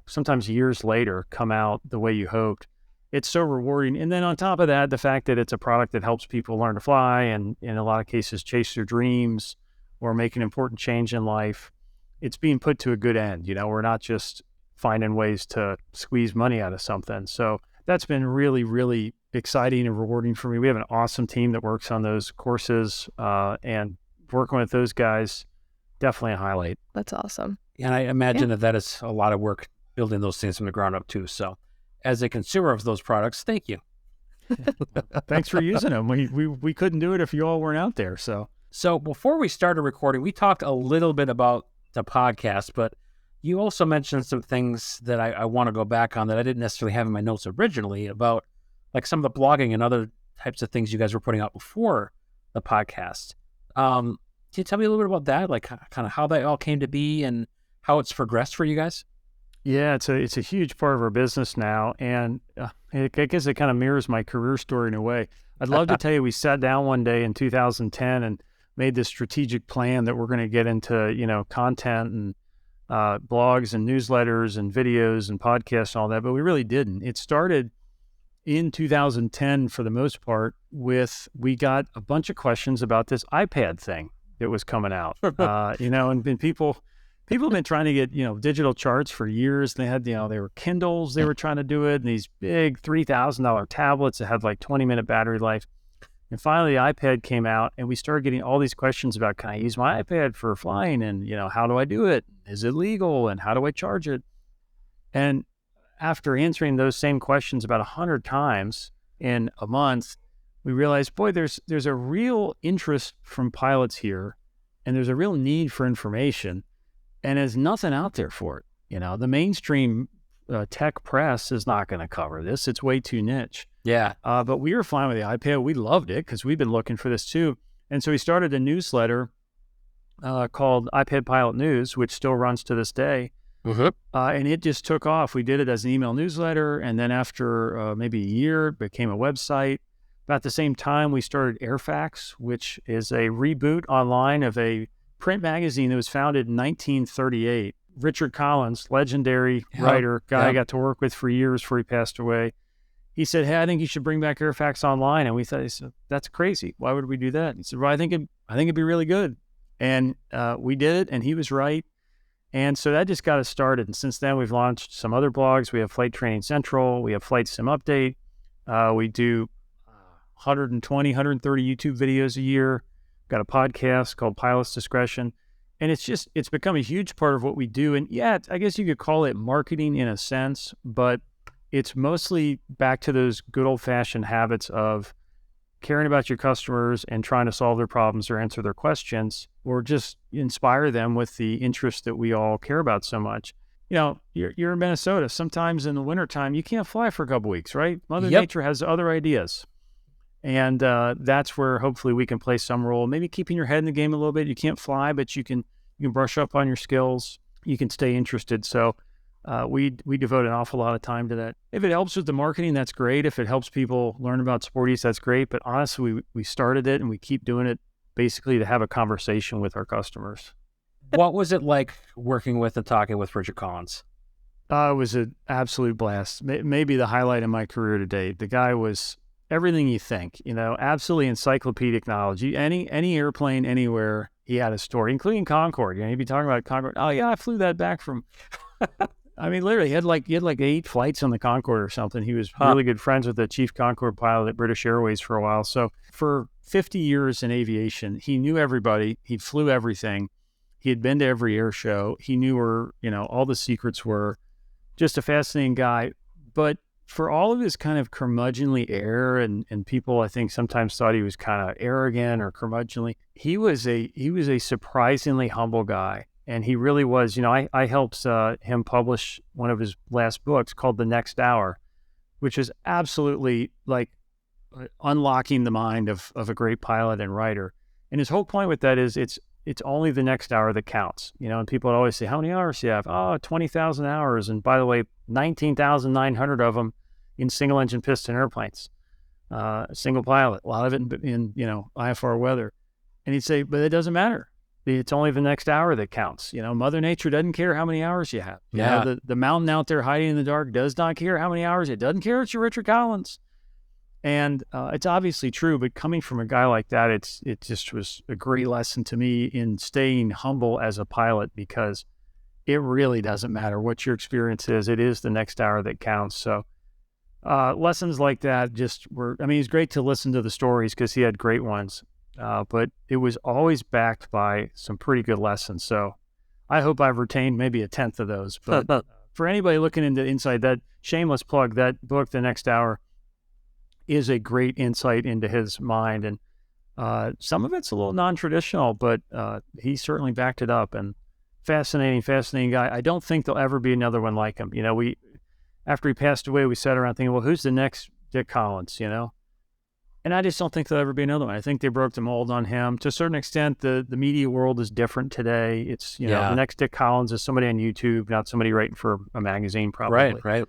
Speaker 7: sometimes years later come out the way you hoped. It's so rewarding. And then on top of that, the fact that it's a product that helps people learn to fly and in a lot of cases chase their dreams or make an important change in life, it's being put to a good end. We're not just finding ways to squeeze money out of something. So that's been really, really exciting and rewarding for me. We have an awesome team that works on those courses and working with those guys, definitely a highlight.
Speaker 6: That's awesome.
Speaker 5: And I imagine that is a lot of work building those things from the ground up too. So as a consumer of those products, thank you.
Speaker 7: Thanks for using them. We couldn't do it if you all weren't out there.
Speaker 5: So before we started recording, we talked a little bit about the podcast, but you also mentioned some things that I want to go back on that I didn't necessarily have in my notes originally about like some of the blogging and other types of things you guys were putting out before the podcast. Can you tell me a little bit about that, like kind of how that all came to be and how it's progressed for you guys?
Speaker 7: Yeah, it's a huge part of our business now, and I guess it kind of mirrors my career story in a way. I'd love to tell you we sat down one day in 2010 and made this strategic plan that we're going to get into, content and blogs and newsletters and videos and podcasts and all that, but we really didn't. It started in 2010 for the most part we got a bunch of questions about this iPad thing that was coming out, and people have been trying to get, digital charts for years. They had, they were Kindles, they were trying to do it, and these big $3,000 tablets that had like 20-minute battery life. And finally the iPad came out and we started getting all these questions about, can I use my iPad for flying? And, how do I do it? Is it legal? And how do I charge it? And after answering those same questions about 100 times in a month, we realized, boy, there's a real interest from pilots here, and there's a real need for information, and there's nothing out there for it. The mainstream tech press is not going to cover this. It's way too niche.
Speaker 5: Yeah.
Speaker 7: But we were fine with the iPad. We loved it because we've been looking for this too. And so we started a newsletter called iPad Pilot News, which still runs to this day.
Speaker 5: Mm-hmm.
Speaker 7: And it just took off. We did it as an email newsletter. And then after maybe a year, it became a website. About the same time, we started Airfax, which is a reboot online of a print magazine that was founded in 1938. Richard Collins, legendary writer, guy I got to work with for years before he passed away. He said, hey, I think you should bring back Airfax online. And we thought, he said, that's crazy. Why would we do that? He said, well, I think it'd be really good. And we did it, and he was right. And so that just got us started. And since then, we've launched some other blogs. We have Flight Training Central. We have Flight Sim Update. We do 120, 130 YouTube videos a year. Got a podcast called Pilot's Discretion. And it's become a huge part of what we do. And yeah, I guess you could call it marketing in a sense, but it's mostly back to those good old-fashioned habits of caring about your customers and trying to solve their problems or answer their questions, or just inspire them with the interest that we all care about so much. You're in Minnesota. Sometimes in the wintertime, you can't fly for a couple weeks, right? Mother Nature has other ideas. And that's where hopefully we can play some role, maybe keeping your head in the game a little bit. You can't fly, but you can brush up on your skills. You can stay interested. So we devote an awful lot of time to that. If it helps with the marketing, that's great. If it helps people learn about Sporties, that's great. But honestly, we started it and we keep doing it basically to have a conversation with our customers.
Speaker 5: What was it like working with and talking with Richard Collins?
Speaker 7: It was an absolute blast. Maybe the highlight of my career to date. The guy was everything you think, absolutely encyclopedic knowledge. Any airplane, anywhere, he had a story, including Concorde. He'd be talking about Concorde. Oh yeah, I flew that back from. I mean, literally, he had like 8 flights on the Concorde or something. He was really good friends with the chief Concorde pilot at British Airways for a while. So for 50 years in aviation, he knew everybody. He flew everything. He had been to every air show. He knew where all the secrets were. Just a fascinating guy, but for all of his kind of curmudgeonly air, and people I think sometimes thought he was kind of arrogant or curmudgeonly, he was a surprisingly humble guy, and he really was. I helped him publish one of his last books called The Next Hour, which is absolutely like unlocking the mind of a great pilot and writer. And his whole point with that is it's only the next hour that counts, and people would always say, how many hours do you have? Oh, 20,000 hours. And by the way, 19,900 of them in single engine piston airplanes, single pilot, a lot of it in IFR weather. And he'd say, but it doesn't matter. It's only the next hour that counts. Mother Nature doesn't care how many hours you have. The mountain out there hiding in the dark does not care how many hours. It doesn't care. It's your Richard Collins. And it's obviously true, but coming from a guy like that, it just was a great lesson to me in staying humble as a pilot, because it really doesn't matter what your experience is. It is the next hour that counts. So lessons like that it's great to listen to the stories because he had great ones, but it was always backed by some pretty good lessons. So I hope I've retained maybe a tenth of those. But for anybody looking into inside that, shameless plug, that book, The Next Hour, is a great insight into his mind. And some of it's a little non-traditional, but he certainly backed it up. And fascinating guy. I don't think there'll ever be another one like him. After he passed away, we sat around thinking, well, who's the next Dick Collins, And I just don't think there'll ever be another one. I think they broke the mold on him. To a certain extent, the media world is different today. It's, the next Dick Collins is somebody on YouTube, not somebody writing for a magazine, probably.
Speaker 5: Right.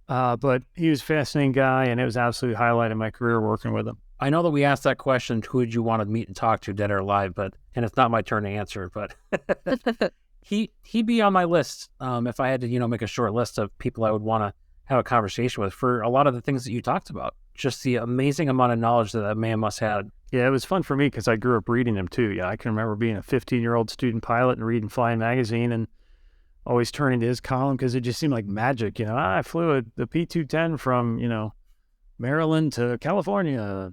Speaker 7: But he was a fascinating guy, and it was absolutely highlighting my career working with him.
Speaker 5: I know that we asked that question, who would you want to meet and talk to, dead or alive, and it's not my turn to answer, but he'd be on my list if I had to, make a short list of people I would want to have a conversation with for a lot of the things that you talked about. Just the amazing amount of knowledge that man must have.
Speaker 7: Yeah, it was fun for me because I grew up reading him too. Yeah, I can remember being a 15-year-old student pilot and reading Flyin magazine and always turning to his column because it just seemed like magic. I flew the P-210 from, Maryland to California.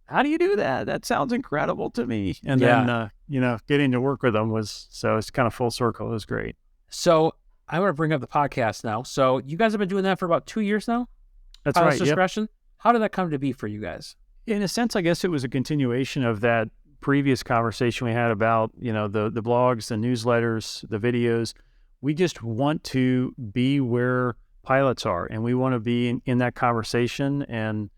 Speaker 7: How do you do that? That sounds incredible to me. And then, getting to work with him it's kind of full circle. It was great.
Speaker 5: So I want to bring up the podcast now. So you guys have been doing that for about 2 years now?
Speaker 7: That's right.
Speaker 5: Discretion. Yep. How did that come to be for you guys?
Speaker 7: In a sense, I guess it was a continuation of that previous conversation we had about, the blogs, the newsletters, the videos. We just want to be where pilots are, and we want to be in that conversation. And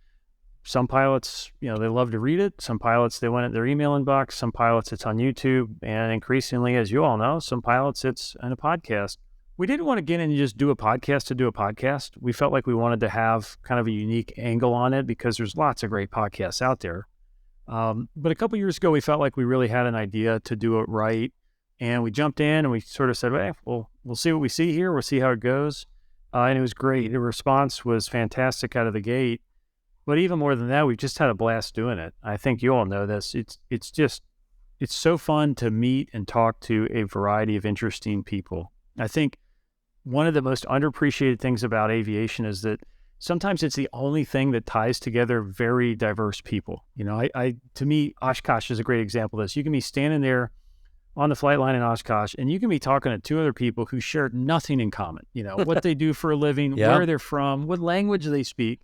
Speaker 7: some pilots, they love to read it. Some pilots, they want it in their email inbox. Some pilots, it's on YouTube. And increasingly, as you all know, some pilots, it's in a podcast. We didn't want to get in and just do a podcast to do a podcast. We felt like we wanted to have kind of a unique angle on it because there's lots of great podcasts out there. But a couple years ago, we felt like we really had an idea to do it right. And we jumped in and we sort of said, hey, we'll see what we see here. We'll see how it goes. And it was great. The response was fantastic out of the gate. But even more than that, we've just had a blast doing it. I think you all know this. It's so fun to meet and talk to a variety of interesting people. I think one of the most underappreciated things about aviation is that sometimes it's the only thing that ties together very diverse people. To me, Oshkosh is a great example of this. You can be standing there on the flight line in Oshkosh, and you can be talking to two other people who share nothing in common. What they do for a living, where they're from, what language they speak,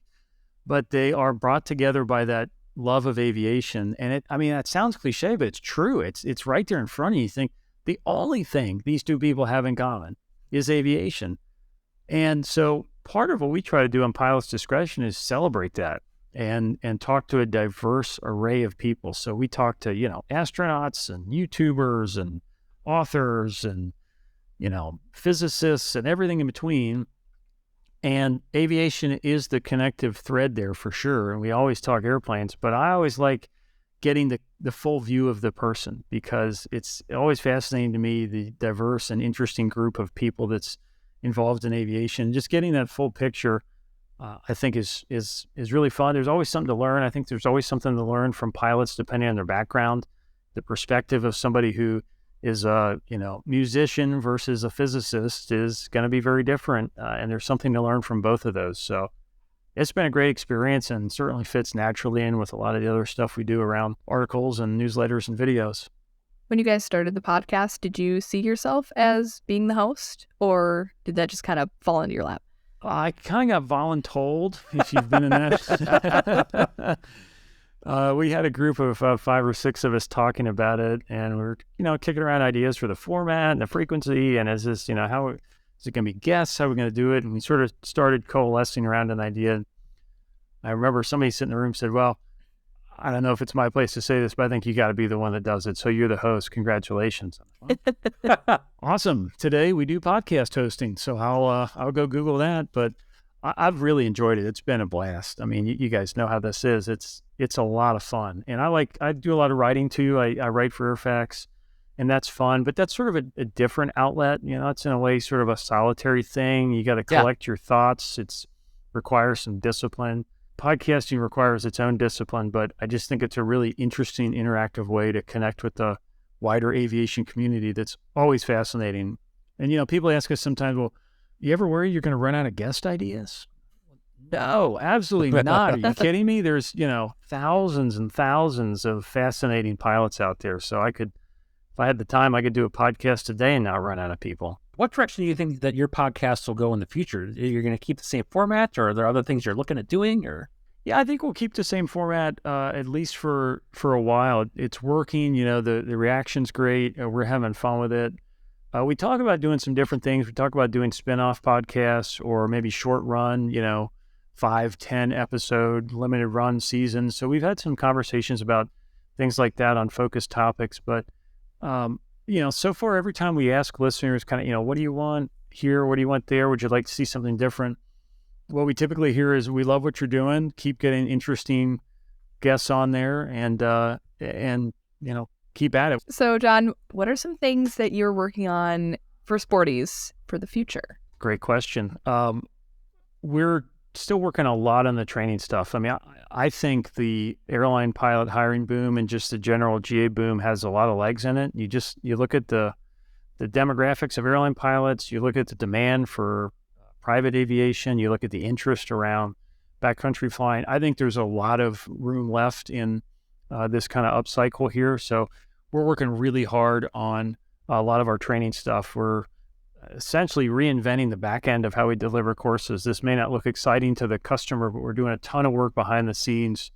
Speaker 7: but they are brought together by that love of aviation. And that sounds cliche, but it's true. It's right there in front of you. You think the only thing these two people have in common is aviation. And so part of what we try to do on Pilot's Discretion is celebrate that and talk to a diverse array of people. So we talk to, astronauts and YouTubers and authors and, physicists and everything in between. And aviation is the connective thread there for sure. And we always talk airplanes, but I always like getting the full view of the person because it's always fascinating to me, the diverse and interesting group of people that's involved in aviation. Just getting that full picture, I think is really fun. There's always something to learn. I think there's always something to learn from pilots depending on their background. The perspective of somebody who is a musician versus a physicist is going to be very different, and there's something to learn from both of those. So it's been a great experience and certainly fits naturally in with a lot of the other stuff we do around articles and newsletters and videos.
Speaker 6: When you guys started the podcast, did you see yourself as being the host, or did that just kind of fall into your lap?
Speaker 7: I kind of got voluntold, if you've been in that. We had a group of 5 or 6 of us talking about it, and we were, kicking around ideas for the format and the frequency, and is this, how is it going to be guests? How are we going to do it? And we sort of started coalescing around an idea. I remember somebody sitting in the room said, well, I don't know if it's my place to say this, but I think you got to be the one that does it. So you're the host. Congratulations. Awesome. Today we do podcast hosting. So I'll go Google that, but I've really enjoyed it. It's been a blast. I mean, you guys know how this is. It's a lot of fun. And I do a lot of writing too. I write for Airfax, and that's fun, but that's sort of a different outlet. It's in a way sort of a solitary thing. You got to collect your thoughts. It requires some discipline. Podcasting requires its own discipline, but I just think it's a really interesting, interactive way to connect with the wider aviation community that's always fascinating. And, people ask us sometimes, well, you ever worry you're going to run out of guest ideas? No, absolutely not. Are you kidding me? There's, thousands and thousands of fascinating pilots out there. So if I had the time, I could do a podcast today and not run out of people.
Speaker 5: What direction do you think that your podcast will go in the future? You're going to keep the same format, or are there other things you're looking at doing? Or
Speaker 7: Yeah, I think we'll keep the same format at least for a while. It's working. The reaction's great. We're having fun with it. We talk about doing some different things. We talk about doing spin-off podcasts or maybe short run, 5-10 episode limited run seasons. So we've had some conversations about things like that on focused topics. But so far every time we ask listeners, kind of, what do you want here? What do you want there? Would you like to see something different? What we typically hear is, we love what you're doing. Keep getting interesting guests on there, and keep at it.
Speaker 6: So, John, what are some things that you're working on for Sporties for the future?
Speaker 7: Great question. We're still working a lot on the training stuff. I mean, I think the airline pilot hiring boom and just the general GA boom has a lot of legs in it. You look at the demographics of airline pilots. You look at the demand for private aviation, you look at the interest around backcountry flying. I think there's a lot of room left in this kind of upcycle here. So we're working really hard on a lot of our training stuff. We're essentially reinventing the back end of how we deliver courses. This may not look exciting to the customer, but we're doing a ton of work behind the scenes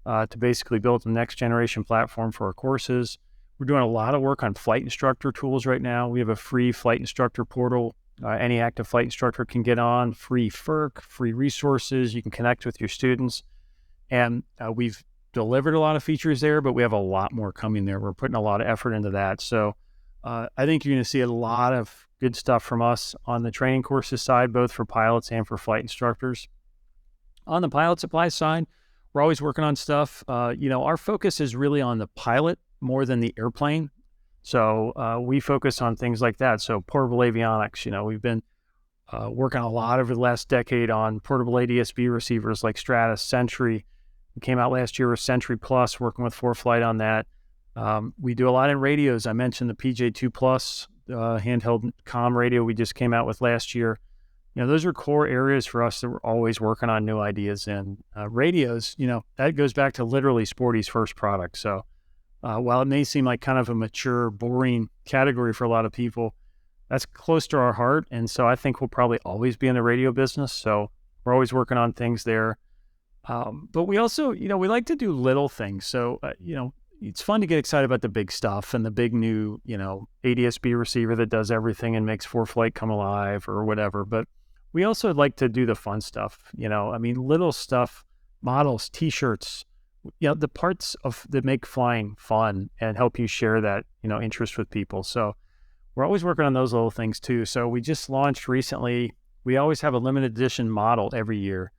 Speaker 7: to basically build the next generation platform for our courses. We're doing a lot of work on flight instructor tools right now. We have a free flight instructor portal. Any active flight instructor can get on, free FERC, free resources. You can connect with your students. And we've delivered a lot of features there, but we have a lot more coming there. We're putting a lot of effort into that. So I think you're going to see a lot of good stuff from us on the training courses side, both for pilots and for flight instructors. On the pilot supply side, we're always working on stuff. Our focus is really on the pilot more than the airplane. So we focus on things like that. So portable avionics, we've been working a lot over the last decade on portable ADS-B receivers like Stratus, Sentry. We came out last year with Sentry Plus, working with ForeFlight on that. We do a lot in radios. I mentioned the PJ2 Plus handheld comm radio we just came out with last year. Those are core areas for us that we're always working on new ideas in. Radios, that goes back to literally Sporty's first product. So while it may seem like kind of a mature, boring category for a lot of people, that's close to our heart. And so I think we'll probably always be in the radio business. So we're always working on things there. But we also, we like to do little things. So, it's fun to get excited about the big stuff and the big new, ADS-B receiver that does everything and makes ForeFlight come alive or whatever. But we also like to do the fun stuff, little stuff, models, T-shirts, the parts that make flying fun and help you share that, interest with people. So we're always working on those little things too. So we just launched recently, we always have a limited edition model every year.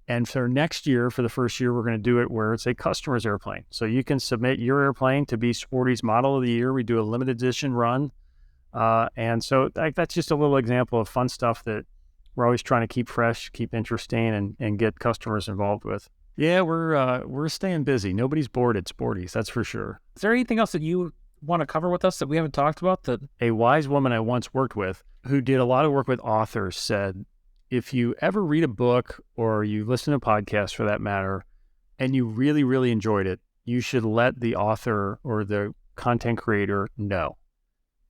Speaker 7: And for next year, for the first year, we're going to do it where it's a customer's airplane. So you can submit your airplane to be Sporty's model of the year. We do a limited edition run. And so that's just a little example of fun stuff that we're always trying to keep fresh, keep interesting, and get customers involved with. Yeah, we're staying busy. Nobody's bored at Sporty's, that's for sure.
Speaker 5: Is there anything else that you want to cover with us that we haven't talked about? That
Speaker 7: a wise woman I once worked with who did a lot of work with authors said, if you ever read a book or you listen to a podcast for that matter, and you really, really enjoyed it, you should let the author or the content creator know.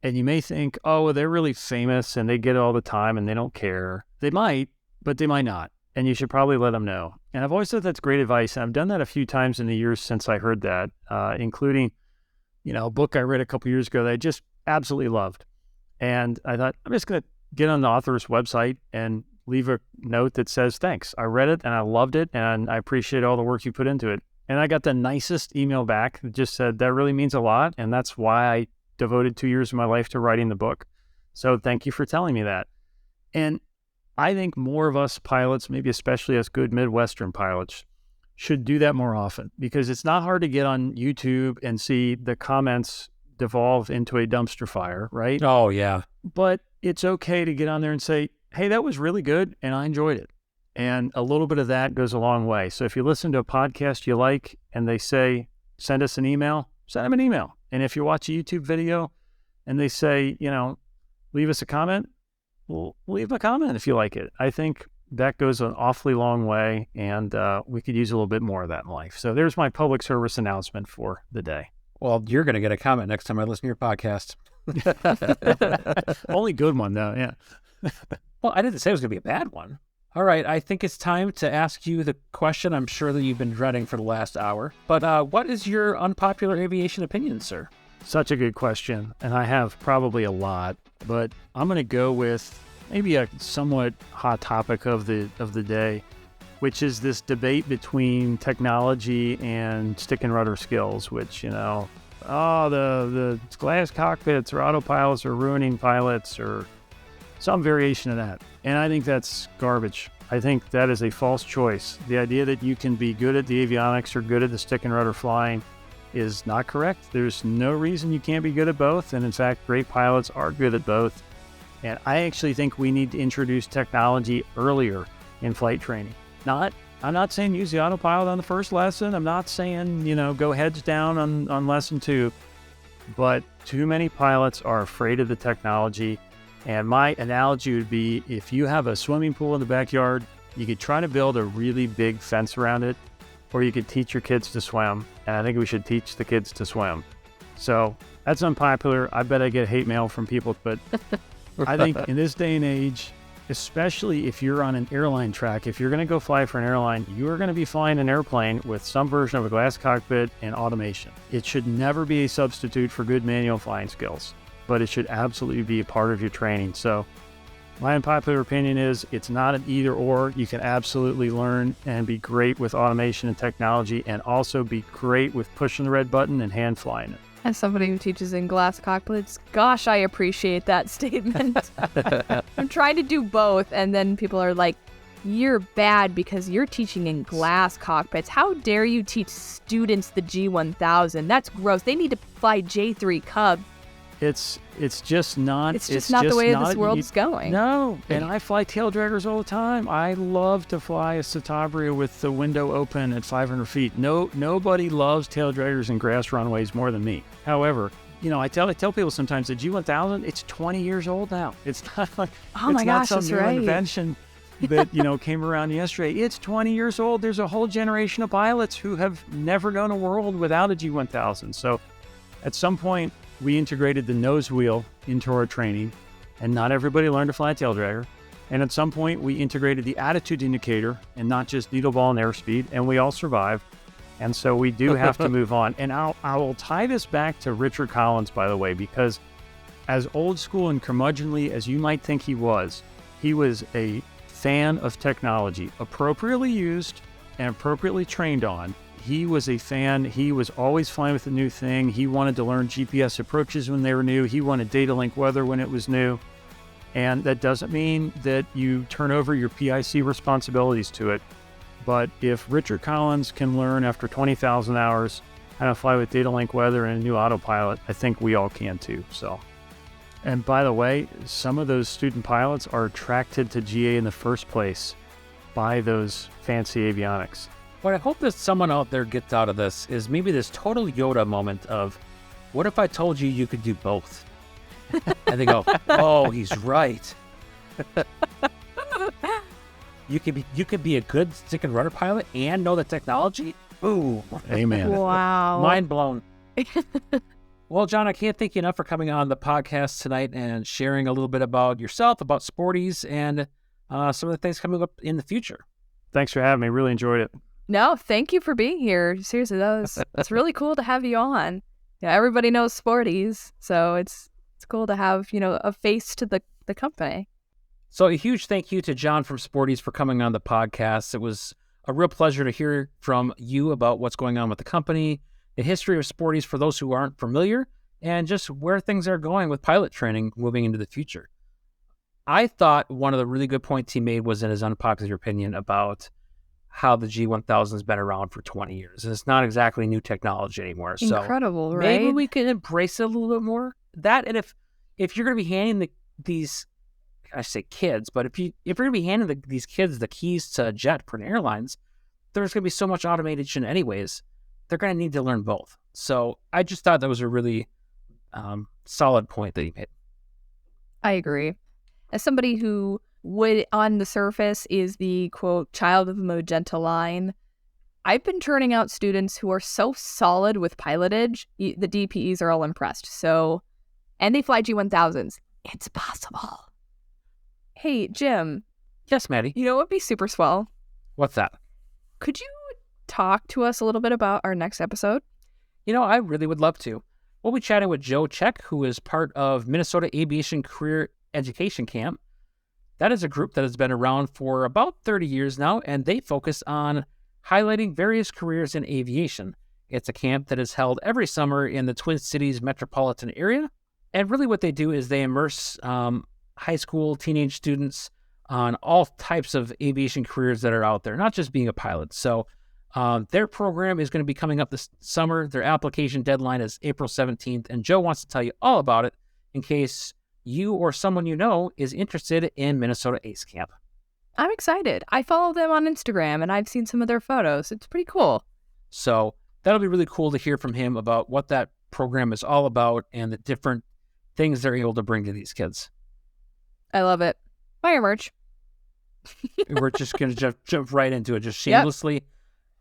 Speaker 7: And you may think, oh, well, they're really famous and they get it all the time and they don't care. They might, but they might not. And you should probably let them know. And I've always thought that's great advice. And I've done that a few times in the years since I heard that, including, a book I read a couple years ago that I just absolutely loved. And I thought, I'm just going to get on the author's website and leave a note that says, thanks, I read it and I loved it and I appreciate all the work you put into it. And I got the nicest email back that just said, that really means a lot. And that's why I devoted 2 years of my life to writing the book. So thank you for telling me that. And I think more of us pilots, maybe especially us good Midwestern pilots, should do that more often, because it's not hard to get on YouTube and see the comments devolve into a dumpster fire, right?
Speaker 5: Oh, yeah.
Speaker 7: But it's okay to get on there and say, hey, that was really good and I enjoyed it. And a little bit of that goes a long way. So if you listen to a podcast you like and they say, send us an email, send them an email. And if you watch a YouTube video and they say, leave us a comment, well, leave a comment if you like it. I think that goes an awfully long way, and we could use a little bit more of that in life. So there's my public service announcement for the day.
Speaker 5: Well, you're going to get a comment next time I listen to your podcast.
Speaker 7: Only good one, though, yeah.
Speaker 5: Well, I didn't say it was going to be a bad one. All right, I think it's time to ask you the question I'm sure that you've been dreading for the last hour. But what is your unpopular aviation opinion, sir?
Speaker 7: Such a good question, and I have probably a lot, but I'm going to go with maybe a somewhat hot topic of the day, which is this debate between technology and stick and rudder skills, which, the glass cockpits or autopilots are ruining pilots or some variation of that. And I think that's garbage. I think that is a false choice. The idea that you can be good at the avionics or good at the stick and rudder flying is not correct. There's no reason you can't be good at both. And in fact, great pilots are good at both. And I actually think we need to introduce technology earlier in flight training. I'm not saying use the autopilot on the first lesson. I'm not saying, go heads down on lesson 2. But too many pilots are afraid of the technology. And my analogy would be, if you have a swimming pool in the backyard, you could try to build a really big fence around it, or you could teach your kids to swim. And I think we should teach the kids to swim. So that's unpopular. I bet I get hate mail from people, but I think in this day and age, especially if you're on an airline track, if you're going to go fly for an airline, you are going to be flying an airplane with some version of a glass cockpit and automation. It should never be a substitute for good manual flying skills, but it should absolutely be a part of your training. So my unpopular opinion is it's not an either or. You can absolutely learn and be great with automation and technology, and also be great with pushing the red button and hand flying it.
Speaker 6: As somebody who teaches in glass cockpits, gosh, I appreciate that statement. I'm trying to do both, and then people are like, you're bad because you're teaching in glass cockpits. How dare you teach students the G1000? That's gross. They need to fly J3 Cub.
Speaker 7: It's just not
Speaker 6: the way this world is going.
Speaker 7: No, and I fly tail draggers all the time. I love to fly a Citabria with the window open at 500 feet. Nobody loves tail draggers and grass runways more than me. However, I tell people sometimes the G1000, it's 20 years old now. It's not like not some new invention that came around yesterday. It's 20 years old. There's a whole generation of pilots who have never known a world without a G1000. So at some point, we integrated the nose wheel into our training, and not everybody learned to fly a tail dragger. And at some point, we integrated the attitude indicator and not just needle ball and airspeed, and we all survived. And so we do have to move on. And I will tie this back to Richard Collins, by the way, because as old school and curmudgeonly as you might think he was a fan of technology, appropriately used and appropriately trained on. He was a fan. He was always flying with a new thing. He wanted to learn GPS approaches when they were new. He wanted data link weather when it was new. And that doesn't mean that you turn over your PIC responsibilities to it. But if Richard Collins can learn after 20,000 hours how to fly with data link weather and a new autopilot, I think we all can too. So, and by the way, some of those student pilots are attracted to GA in the first place by those fancy avionics.
Speaker 5: What I hope that someone out there gets out of this is maybe this total Yoda moment of, what if I told you you could do both? And they go, oh, he's right. You could be a good stick and rudder pilot and know the technology? Ooh.
Speaker 7: Amen.
Speaker 6: Wow.
Speaker 5: Mind blown. Well, John, I can't thank you enough for coming on the podcast tonight and sharing a little bit about yourself, about Sporties, and some of the things coming up in the future.
Speaker 7: Thanks for having me. Really enjoyed it.
Speaker 6: No, thank you for being here. Seriously, it's really cool to have you on. Yeah, everybody knows Sporties, so it's cool to have, a face to the company.
Speaker 5: So a huge thank you to John from Sporties for coming on the podcast. It was a real pleasure to hear from you about what's going on with the company, the history of Sporties for those who aren't familiar, and just where things are going with pilot training moving into the future. I thought one of the really good points he made was in his unpopular opinion about how the G1000 has been around for 20 years. And it's not exactly new technology anymore.
Speaker 6: Incredible,
Speaker 5: so
Speaker 6: right?
Speaker 5: Maybe we can embrace it a little bit more. That, and if you're going to be handing these, I say kids, but if you're going to be handing these kids the keys to a jet for airlines, there's going to be so much automation anyways. They're going to need to learn both. So I just thought that was a really solid point that he made.
Speaker 6: I agree. As somebody who would, on the surface, is the, quote, child of the magenta line, I've been turning out students who are so solid with pilotage, the DPEs are all impressed. So, and they fly G1000s. It's possible. Hey, Jim,
Speaker 5: Yes, Maddie.
Speaker 6: You know what would be super swell?
Speaker 5: What's that?
Speaker 6: Could you talk to us a little bit about our next episode?
Speaker 5: I really would love to. We'll be chatting with Joe Check, who is part of Minnesota Aviation Career Education Camp. That is a group that has been around for about 30 years now, and they focus on highlighting various careers in aviation. It's a camp that is held every summer in the Twin Cities metropolitan area. And really what they do is they immerse high school, teenage students on all types of aviation careers that are out there, not just being a pilot. So their program is going to be coming up this summer. Their application deadline is April 17th, and Joe wants to tell you all about it in case you or someone you know is interested in Minnesota Ace Camp.
Speaker 6: I'm excited. I follow them on Instagram, and I've seen some of their photos. It's pretty cool.
Speaker 5: So that'll be really cool to hear from him about what that program is all about and the different things they're able to bring to these kids.
Speaker 6: I love it. Buy your merch.
Speaker 5: We're just going to jump right into it, just shamelessly.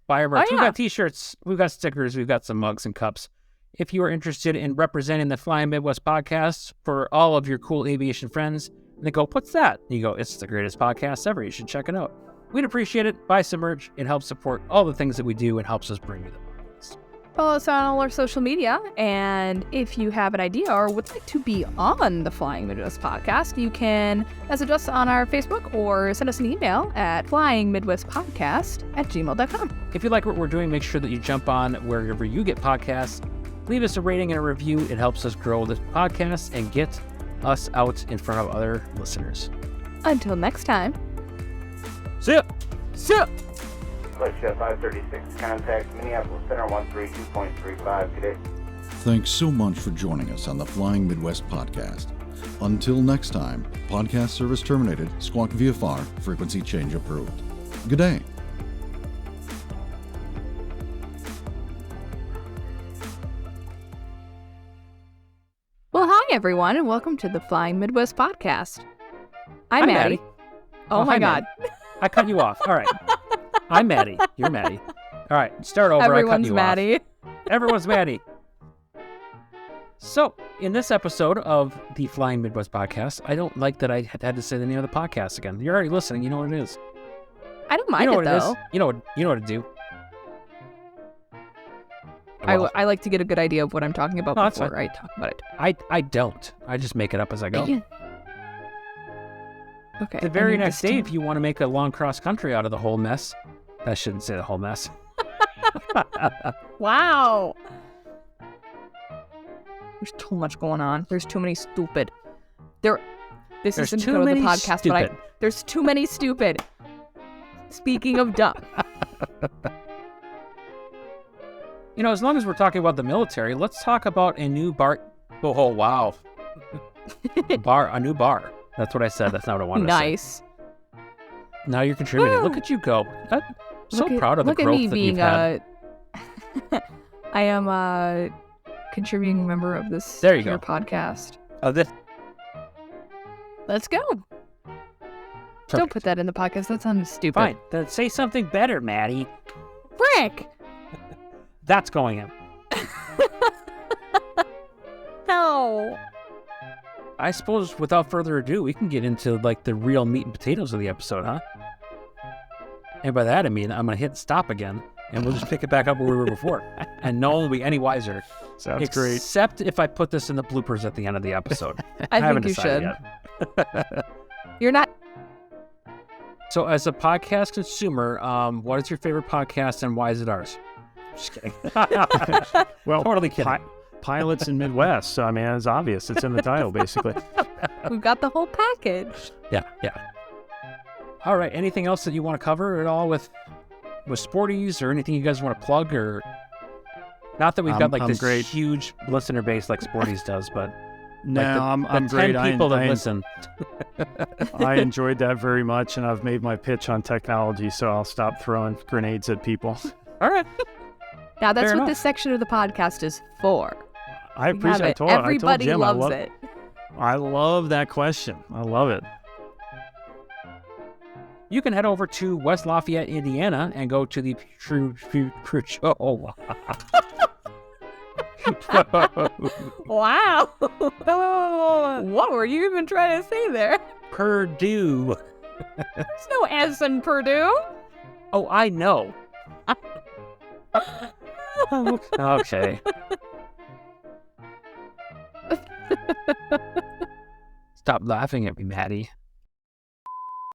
Speaker 5: Buy our merch.
Speaker 6: Oh, yeah.
Speaker 5: We've got t-shirts, we've got stickers, we've got some mugs and cups. If you are interested in representing the Flyin Midwest podcast for all of your cool aviation friends, and they go, what's that? And you go, it's the greatest podcast ever. You should check it out. We'd appreciate it. Buy some merch. It helps support all the things that we do and helps us bring you the podcast.
Speaker 6: Follow us on all our social media, and if you have an idea or would like to be on the Flyin Midwest podcast, you can message us on our Facebook or send us an email at flyingmidwestpodcast@gmail.com.
Speaker 5: If you like what we're doing, make sure that you jump on wherever you get podcasts. Leave us a rating and a review. It helps us grow this podcast and get us out in front of other listeners.
Speaker 6: Until next time.
Speaker 5: See ya! See ya!
Speaker 2: Flight 536, contact Minneapolis Center 132.35 today.
Speaker 3: Thanks so much for joining us on the Flying Midwest podcast. Until next time, podcast service terminated, squawk VFR, frequency change approved. Good day.
Speaker 6: Well, hi, everyone, and welcome to the Flyin Midwest podcast. I'm
Speaker 5: Hi,
Speaker 6: Maddie.
Speaker 5: Maddie.
Speaker 6: Oh, my
Speaker 5: hi,
Speaker 6: God.
Speaker 5: Maddie. I cut you off. All right. I'm Maddie. You're Maddie. All right. Start over.
Speaker 6: Everyone's
Speaker 5: I cut you
Speaker 6: Maddie.
Speaker 5: off. Everyone's Maddie. So, in this episode of the Flyin Midwest podcast, I don't like that I had to say the name of the podcast again. You're already listening. You know what it is.
Speaker 6: I don't mind
Speaker 5: you know
Speaker 6: it,
Speaker 5: what
Speaker 6: though.
Speaker 5: it is. You know what to do.
Speaker 6: I like to get a good idea of what I'm talking about before I talk about it.
Speaker 5: I don't. I just make it up as I go.
Speaker 6: Yeah. Okay.
Speaker 5: The very next day, if you want to make a long cross country out of the whole mess, I shouldn't say the whole mess.
Speaker 6: Wow. There's too much going on. There's too many stupid. This
Speaker 5: There's
Speaker 6: isn't
Speaker 5: too
Speaker 6: go to the
Speaker 5: many
Speaker 6: podcast,
Speaker 5: stupid.
Speaker 6: but there's too many stupid. Speaking of dumb.
Speaker 5: As long as we're talking about the military, let's talk about a new bar. Oh, wow. A new bar. That's what I said. That's not what I wanted to say.
Speaker 6: Nice.
Speaker 5: Now you're contributing. Look at you go. I'm so proud of the growth that you've had.
Speaker 6: I am a contributing member of this
Speaker 5: There you go.
Speaker 6: podcast.
Speaker 5: Oh, this.
Speaker 6: Let's go. Don't put that in the podcast. That sounded stupid.
Speaker 5: Fine. Then say something better, Maddie.
Speaker 6: Frick!
Speaker 5: That's going in.
Speaker 6: No.
Speaker 5: I suppose without further ado, we can get into the real meat and potatoes of the episode, huh? And by that I mean I'm gonna hit stop again, and we'll just pick it back up where we were before, and no one will be any wiser.
Speaker 7: Sounds great.
Speaker 5: Except if I put this in the bloopers at the end of the episode.
Speaker 6: I
Speaker 5: haven't
Speaker 6: think you
Speaker 5: decided
Speaker 6: should.
Speaker 5: yet.
Speaker 6: You're not.
Speaker 5: So, as a podcast consumer, what is your favorite podcast, and why is it ours? Just kidding.
Speaker 7: Well,
Speaker 5: totally kidding.
Speaker 7: Pilots in Midwest. So, I mean, it's obvious. It's in the title, basically.
Speaker 6: We've got the whole package.
Speaker 5: Yeah. All right. Anything else that you want to cover at all with Sporties, or anything you guys want to plug, or not that we've got this
Speaker 7: great.
Speaker 5: huge listener base like Sporties does, but
Speaker 7: No, I'm
Speaker 5: 10
Speaker 7: great.
Speaker 5: people that listen.
Speaker 7: I enjoyed that very much, and I've made my pitch on technology, so I'll stop throwing grenades at people.
Speaker 5: All right.
Speaker 6: Now that's
Speaker 5: Fair
Speaker 6: what
Speaker 5: enough.
Speaker 6: this section of the podcast is for.
Speaker 7: I appreciate it.
Speaker 6: Everybody
Speaker 7: Jim,
Speaker 6: loves it.
Speaker 7: I love that question. I love it.
Speaker 5: You can head over to West Lafayette, Indiana, and go to the
Speaker 6: Wow. What were you even trying to say there?
Speaker 5: Purdue
Speaker 6: There's no S in Purdue.
Speaker 5: Oh, I know. Okay. Stop laughing at me, Maddie.